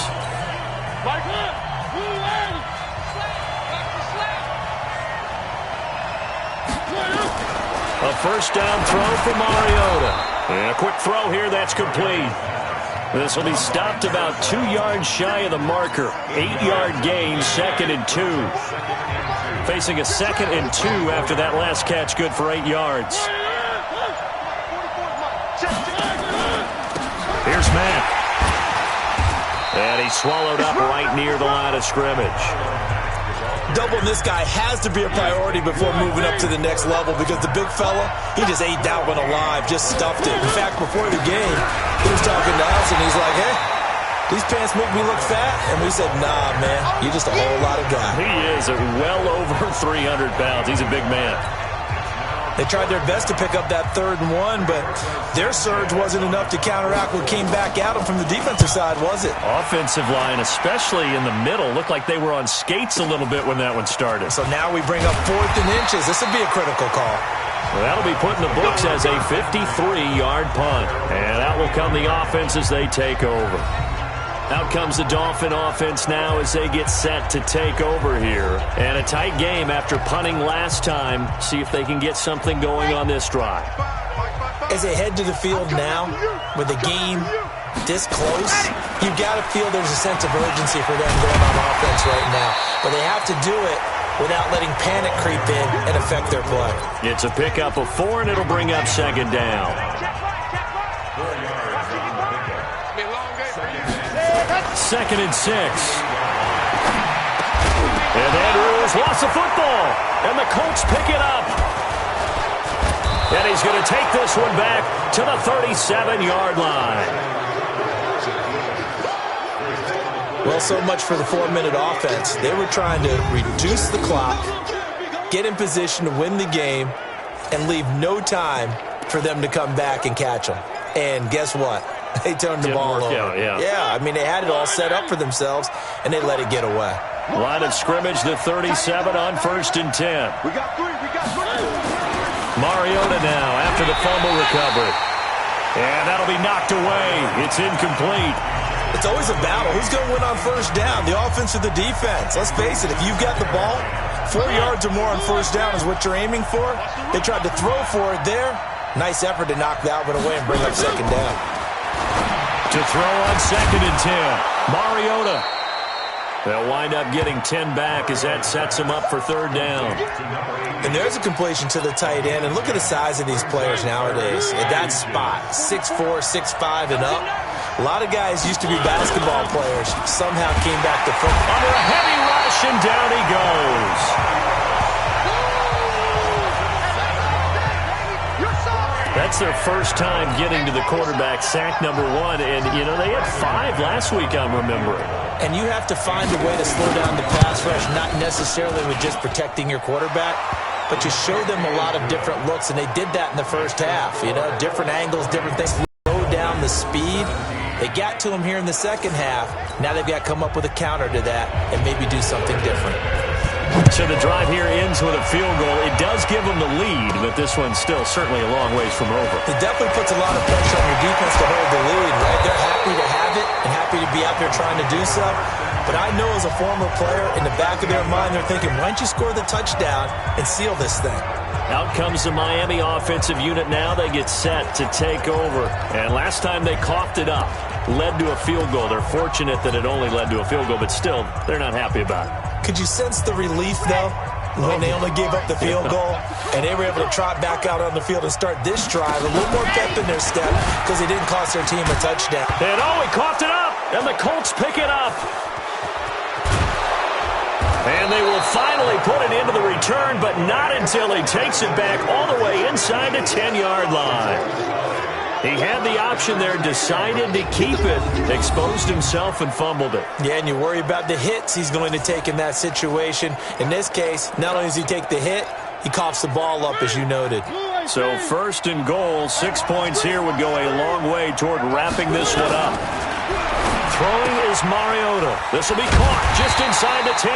A first down throw for Mariota. And a quick throw here, that's complete. This will be stopped about 2 yards shy of the marker. 8-yard gain, 2nd and 2. Facing a 2nd and 2 after that last catch, good for 8 yards. Here's Matt. And he's swallowed up right near the line of scrimmage. Doubling this guy has to be a priority before moving up to the next level, because the big fella, he just ate that one alive, just stuffed it. In fact, before the game, he was talking to us, and he's like, hey, these pants make me look fat. And we said, nah, man, you're just a whole lot of guy. He is well over 300 pounds. He's a big man. They tried their best to pick up that 3rd and 1, but their surge wasn't enough to counteract what came back at them from the defensive side, was it? Offensive line, especially in the middle, looked like they were on skates a little bit when that one started. So now we bring up 4th and inches. This would be a critical call. Well, that'll be put in the books as a 53-yard punt. And out will come the offense as they take over. Out comes the Dolphin offense now as they get set to take over here. And a tight game after punting last time. See if they can get something going on this drive. As they head to the field now, with the game this close, you've got to feel there's a sense of urgency for them going on offense right now. But they have to do it without letting panic creep in and affect their play. It's a pickup of 4, and it'll bring up 2nd down. 2nd and 6. And Andrews lost the football. And the Colts pick it up. And he's going to take this one back to the 37-yard line. Well, so much for the 4-minute offense. They were trying to reduce the clock, get in position to win the game, and leave no time for them to come back and catch them. And guess what? They turned the ball over. Yeah, I mean, they had it all set up for themselves, and they let it get away. Line of scrimmage, the 37 on 1st and 10. We got 3. Mariota now after the fumble recovery. And that'll be knocked away. It's incomplete. It's always a battle. Who's going to win on first down, the offense or the defense? Let's face it, if you've got the ball, 4 yards or more on first down is what you're aiming for. They tried to throw for it there. Nice effort to knock that one away and bring up second down. To throw on 2nd and 10. Mariota. They'll wind up getting 10 back as that sets them up for 3rd down. And there's a completion to the tight end. And look at the size of these players nowadays. At that spot, 6'4", 6'5", and up. A lot of guys used to be basketball players. Somehow came back to football. Under a heavy rush, and down he goes. That's their first time getting to the quarterback, sack number 1. And, you know, they had 5 last week, I'm remembering. And you have to find a way to slow down the pass rush, not necessarily with just protecting your quarterback, but you show them a lot of different looks, and they did that in the first half. You know, different angles, different things. Slow down the speed. They got to him here in the second half. Now they've got to come up with a counter to that and maybe do something different. So the drive here ends with a field goal. It does give them the lead, but this one's still certainly a long ways from over. It definitely puts a lot of pressure on your defense to hold the lead, right? They're happy to have it and happy to be out there trying to do so. But I know as a former player, in the back of their mind, they're thinking, why don't you score the touchdown and seal this thing? Out comes the Miami offensive unit now. They get set to take over. And last time they coughed it up, led to a field goal. They're fortunate that it only led to a field goal, but still, they're not happy about it. Could you sense the relief, though, when they only gave up the field goal and they were able to trot back out on the field and start this drive? A little more pep in their step because they didn't cost their team a touchdown. And he coughed it up, and the Colts pick it up. And they will finally put it into the return, but not until he takes it back all the way inside the 10-yard line. He had the option there, decided to keep it, exposed himself and fumbled it. Yeah, and you worry about the hits he's going to take in that situation. In this case, not only does he take the hit, he coughs the ball up, as you noted. So 1st and goal, 6 points here would go a long way toward wrapping this one up. Throwing is Mariota. This will be caught just inside the 10.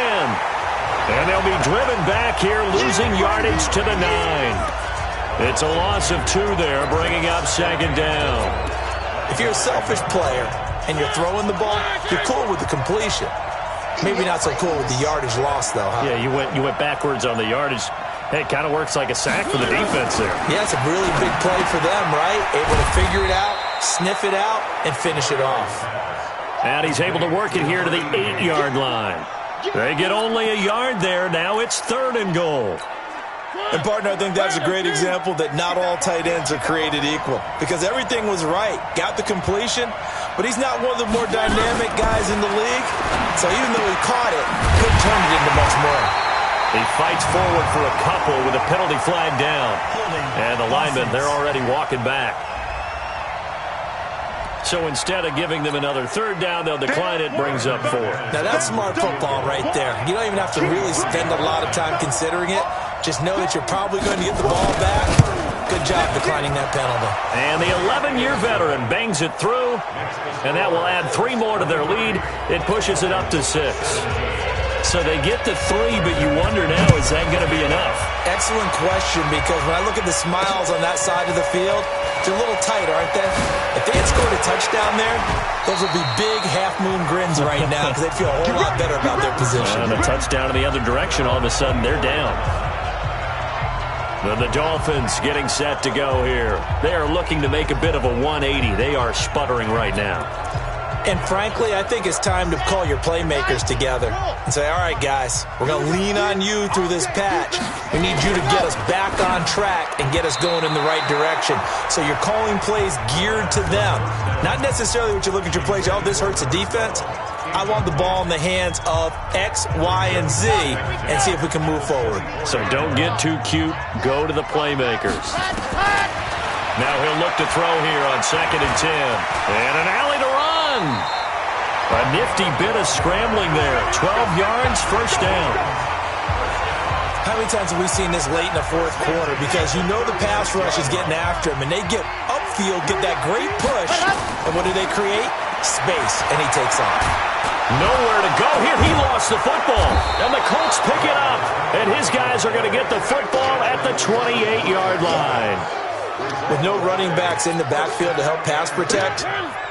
And they'll be driven back here, losing yardage to the 9. It's a loss of 2 there, bringing up 2nd down. If you're a selfish player and you're throwing the ball, you're cool with the completion. Maybe not so cool with the yardage loss, though, huh? Yeah, you went backwards on the yardage. Hey, it kind of works like a sack for the defense there. Yeah, it's a really big play for them, right? Able to figure it out, sniff it out, and finish it off. And he's able to work it here to the 8-yard line. They get only a yard there. Now it's 3rd and goal. And, partner, I think that's a great example that not all tight ends are created equal because everything was right. Got the completion, but he's not one of the more dynamic guys in the league. So even though he caught it, couldn't turn it into much more. He fights forward for a couple with a penalty flag down. And the linemen, they're already walking back. So instead of giving them another 3rd down, they'll decline it, brings up 4. Now that's smart football right there. You don't even have to really spend a lot of time considering it. Just know that you're probably going to get the ball back. Good job declining that penalty. And the 11-year veteran bangs it through, and that will add 3 more to their lead. It pushes it up to 6. So they get to 3, but you wonder now, is that going to be enough? Excellent question, because when I look at the smiles on that side of the field, they're a little tight, aren't they? If they had scored a touchdown there, those would be big half-moon grins right now because they feel a whole lot better about their position. And a touchdown in the other direction, all of a sudden they're down. The Dolphins getting set to go here. They are looking to make a bit of a 180. They are sputtering right now. And frankly, I think it's time to call your playmakers together and say, all right, guys, we're going to lean on you through this patch. We need you to get us back on track and get us going in the right direction. So you're calling plays geared to them. Not necessarily what you look at your plays, oh, this hurts the defense. I want the ball in the hands of X, Y, and Z and see if we can move forward. So don't get too cute. Go to the playmakers. Now he'll look to throw here on 2nd and 10. And an alley to run. A nifty bit of scrambling there. 12 yards, 1st down. How many times have we seen this late in the 4th quarter? Because you know the pass rush is getting after him, and they get upfield, get that great push, and what do they create? Space, and he takes off. Nowhere to go here. He lost the football, and the Colts pick it up, and his guys are going to get the football at the 28-yard line. With no running backs in the backfield to help pass protect,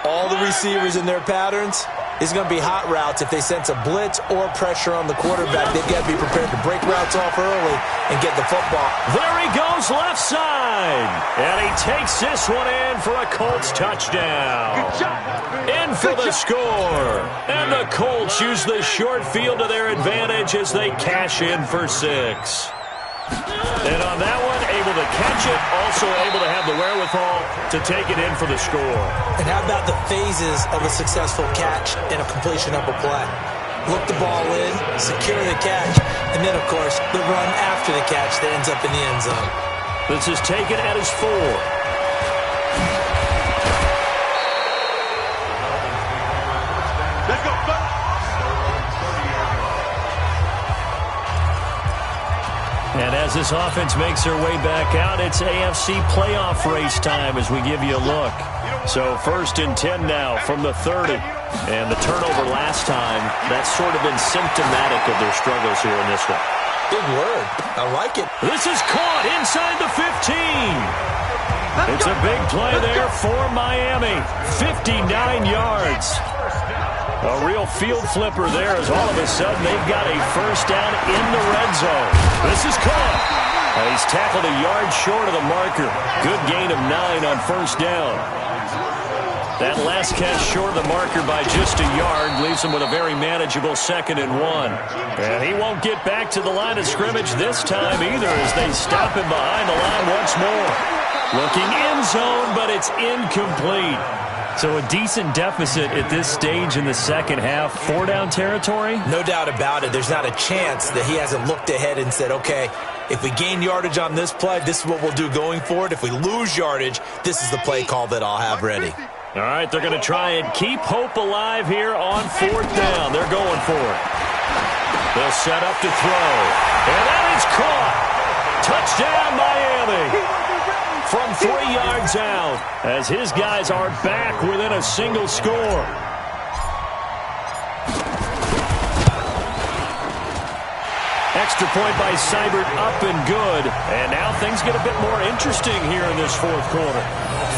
all the receivers in their patterns, These are going to be hot routes. If they sense a blitz or pressure on the quarterback, they've got to be prepared to break routes off early and get the football. There he goes left side. And he takes this one in for a Colts touchdown. In for the score. And the Colts use the short field to their advantage as they cash in for 6. And on that one, able to catch it, also able to have the wherewithal to take it in for the score. And how about the phases of a successful catch and a completion of a play? Look the ball in, secure the catch, and then, of course, the run after the catch that ends up in the end zone. This is taken at his 4. Let's go, go. And as this offense makes their way back out, it's AFC playoff race time as we give you a look. So 1st and 10 now from the 30. And the turnover last time, that's sort of been symptomatic of their struggles here in this one. Big word. I like it. This is caught inside the 15. It's a big play there for Miami. 59 yards. A real field flipper there as all of a sudden they've got a first down in the red zone. This is caught. He's tackled a yard short of the marker. Good gain of 9 on first down. That last catch short of the marker by just a yard leaves him with a very manageable 2nd and 1. And he won't get back to the line of scrimmage this time either as they stop him behind the line once more. Looking end zone, but it's incomplete. So a decent deficit at this stage in the second half. 4-down territory? No doubt about it. There's not a chance that he hasn't looked ahead and said, okay, if we gain yardage on this play, this is what we'll do going forward. If we lose yardage, this is the play call that I'll have ready. All right, they're going to try and keep hope alive here on 4th down. They're going for it. They'll set up to throw. And that is caught. Touchdown, Miami. From 3 yards out, as his guys are back within a single score. Extra point by Seibert, up and good. And now things get a bit more interesting here in this 4th quarter.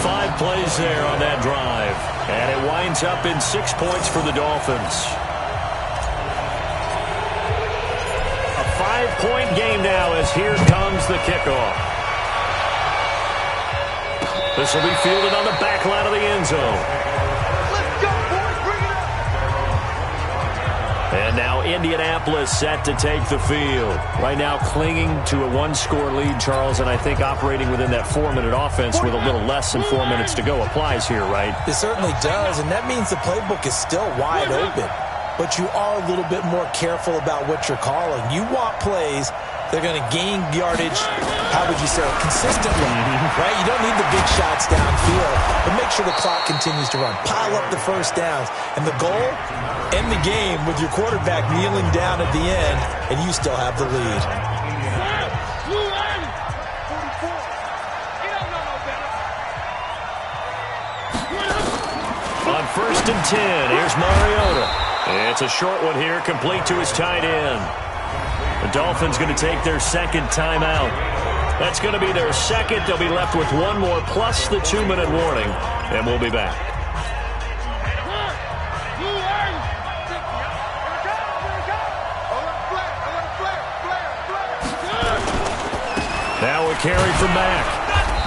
5 plays there on that drive. And it winds up in 6 points for the Dolphins. A 5-point game now as here comes the kickoff. This will be fielded on the back line of the end zone. Let's go, boys. Bring it up. And now Indianapolis set to take the field. Right now clinging to a 1-score lead, Charles, and I think operating within that 4-minute offense with a little less than 4 minutes to go applies here, right? It certainly does, and that means the playbook is still wide open. But you are a little bit more careful about what you're calling. You want plays they're going to gain yardage, how would you say, consistently, right? You don't need the big shots downfield, but make sure the clock continues to run. Pile up the first downs. And the goal, end the game with your quarterback kneeling down at the end, and you still have the lead. On 1st and 10, here's Mariota. It's a short one here, complete to his tight end. The Dolphins going to take their 2nd timeout. That's going to be their 2nd. They'll be left with 1 more plus the 2-minute warning, and we'll be back. Now a carry from Mack.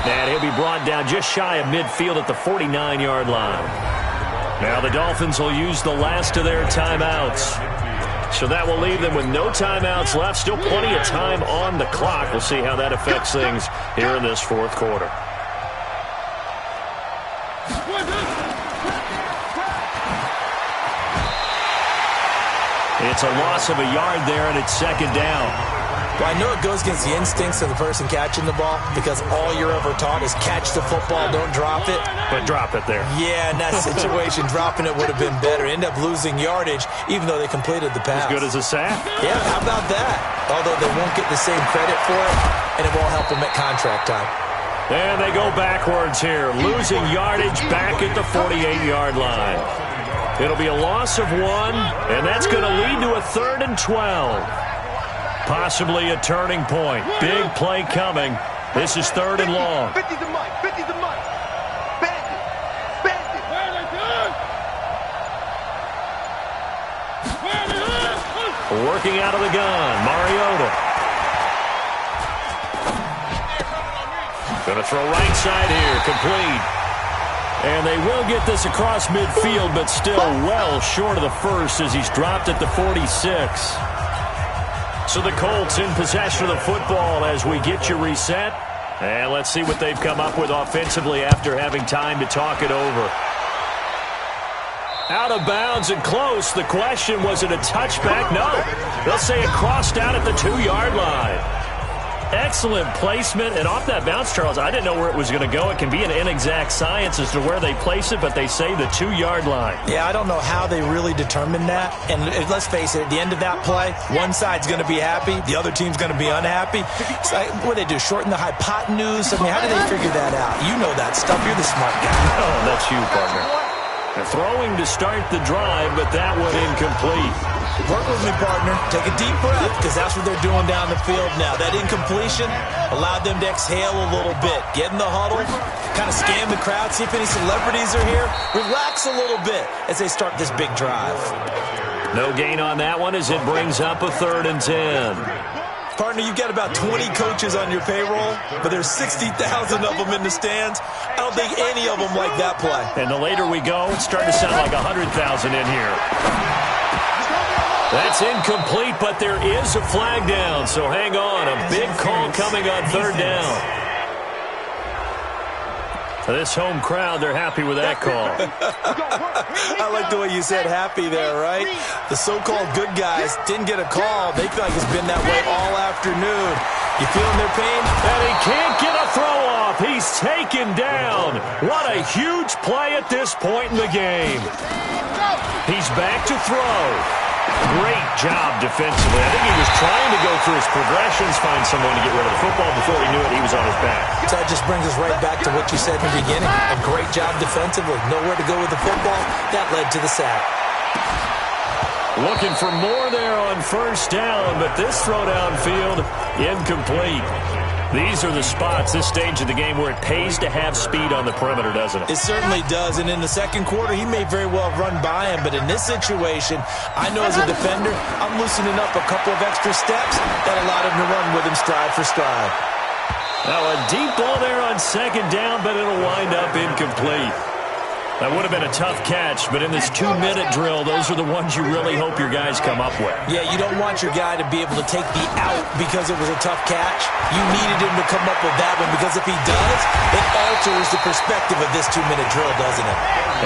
And he'll be brought down just shy of midfield at the 49-yard line. Now the Dolphins will use the last of their timeouts. So that will leave them with no timeouts left. Still plenty of time on the clock. We'll see how that affects things here in this 4th quarter. It's a loss of a yard there, and it's 2nd down. Well, I know it goes against the instincts of the person catching the ball because all you're ever taught is catch the football, don't drop it. But drop it there. Yeah, in that situation, dropping it would have been better. End up losing yardage, even though they completed the pass. As good as a sack? Yeah, how about that? Although they won't get the same credit for it, and it won't help them at contract time. And they go backwards here, losing yardage back at the 48-yard line. It'll be a loss of 1, and that's going to lead to a 3rd and 12. Possibly a turning point. Big play coming. This is 3rd and long. 50's the money. 50's the money. Bandit. Bandit. Working out of the gun, Mariota. Going to throw right side here, complete. And they will get this across midfield, but still well short of the first as he's dropped at the 46. So the Colts in possession of the football as we get you reset. And let's see what they've come up with offensively after having time to talk it over. Out of bounds and close. The question, was it a touchback? No. They'll say it crossed out at the 2-yard line. Excellent placement, and off that bounce, Charles, I didn't know where it was going to go. It can be an inexact science as to where they place it, but they say the 2-yard line. Yeah, I don't know how they really determined that. And let's face it, at the end of that play, one side's going to be happy, the other team's going to be unhappy. So, what do they do, shorten the hypotenuse? I mean, how do they figure that out? You know that stuff. You're the smart guy. Oh, that's you, partner. They're throwing to start the drive, but that one incomplete. Work with me, partner. Take a deep breath, because that's what they're doing down the field now. That incompletion allowed them to exhale a little bit. Get in the huddle, kind of scan the crowd, see if any celebrities are here. Relax a little bit as they start this big drive. No gain on that one as it brings up a 3rd and 10. Partner, you've got about 20 coaches on your payroll, but there's 60,000 of them in the stands. I don't think any of them like that play. And the later we go, it's starting to sound like 100,000 in here. That's incomplete, but there is a flag down, so hang on. A big call coming on 3rd down. This home crowd, they're happy with that call. I like the way you said happy there, right? The so-called good guys didn't get a call. They feel like it's been that way all afternoon. You feeling their pain? And he can't get a throw off. He's taken down. What a huge play at this point in the game. He's back to throw. Great job defensively. I think he was trying to go through his progressions, find someone to get rid of the football. Before he knew it, he was on his back. So that just brings us right back to what you said in the beginning. A great job defensively. Nowhere to go with the football. That led to the sack. Looking for more there on 1st down, but this throw downfield, incomplete. These are the spots, this stage of the game, where it pays to have speed on the perimeter, doesn't it? It certainly does, and in the second quarter, he may very well run by him, but in this situation, I know as a defender, I'm loosening up a couple of extra steps that allowed him to run with him stride for stride. Now a deep ball there on 2nd down, but it'll wind up incomplete. That would have been a tough catch, but in this 2-minute drill, those are the ones you really hope your guys come up with. Yeah, you don't want your guy to be able to take the out because it was a tough catch. You needed him to come up with that one, because if he does, it alters the perspective of this 2-minute drill, doesn't it?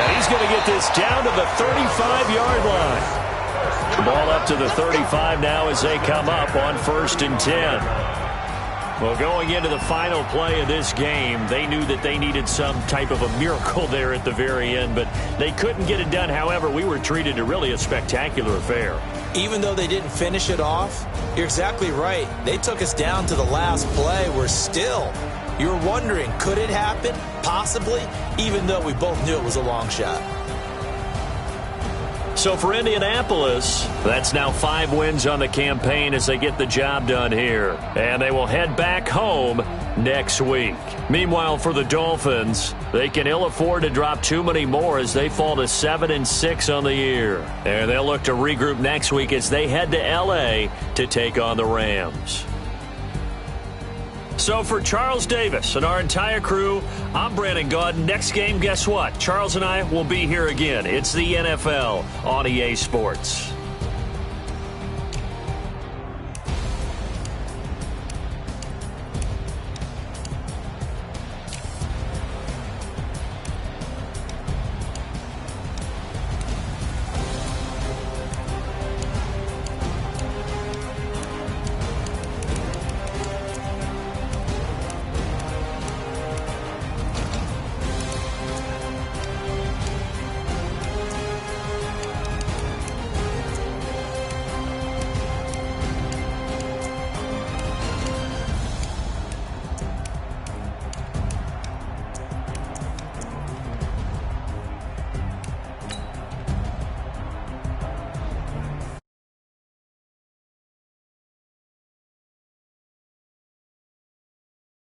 And he's going to get this down to the 35-yard line. The ball up to the 35 now as they come up on 1st and 10. Well, going into the final play of this game, they knew that they needed some type of a miracle there at the very end, but they couldn't get it done. However, we were treated to really a spectacular affair. Even though they didn't finish it off, you're exactly right. They took us down to the last play. We're still, you're wondering, could it happen? Possibly, even though we both knew it was a long shot. So for Indianapolis, that's now 5 wins on the campaign as they get the job done here. And they will head back home next week. Meanwhile, for the Dolphins, they can ill afford to drop too many more as they fall to 7-6 on the year. And they'll look to regroup next week as they head to L.A. to take on the Rams. So for Charles Davis and our entire crew, I'm Brandon Gaudin. Next game, guess what? Charles and I will be here again. It's the NFL on EA Sports.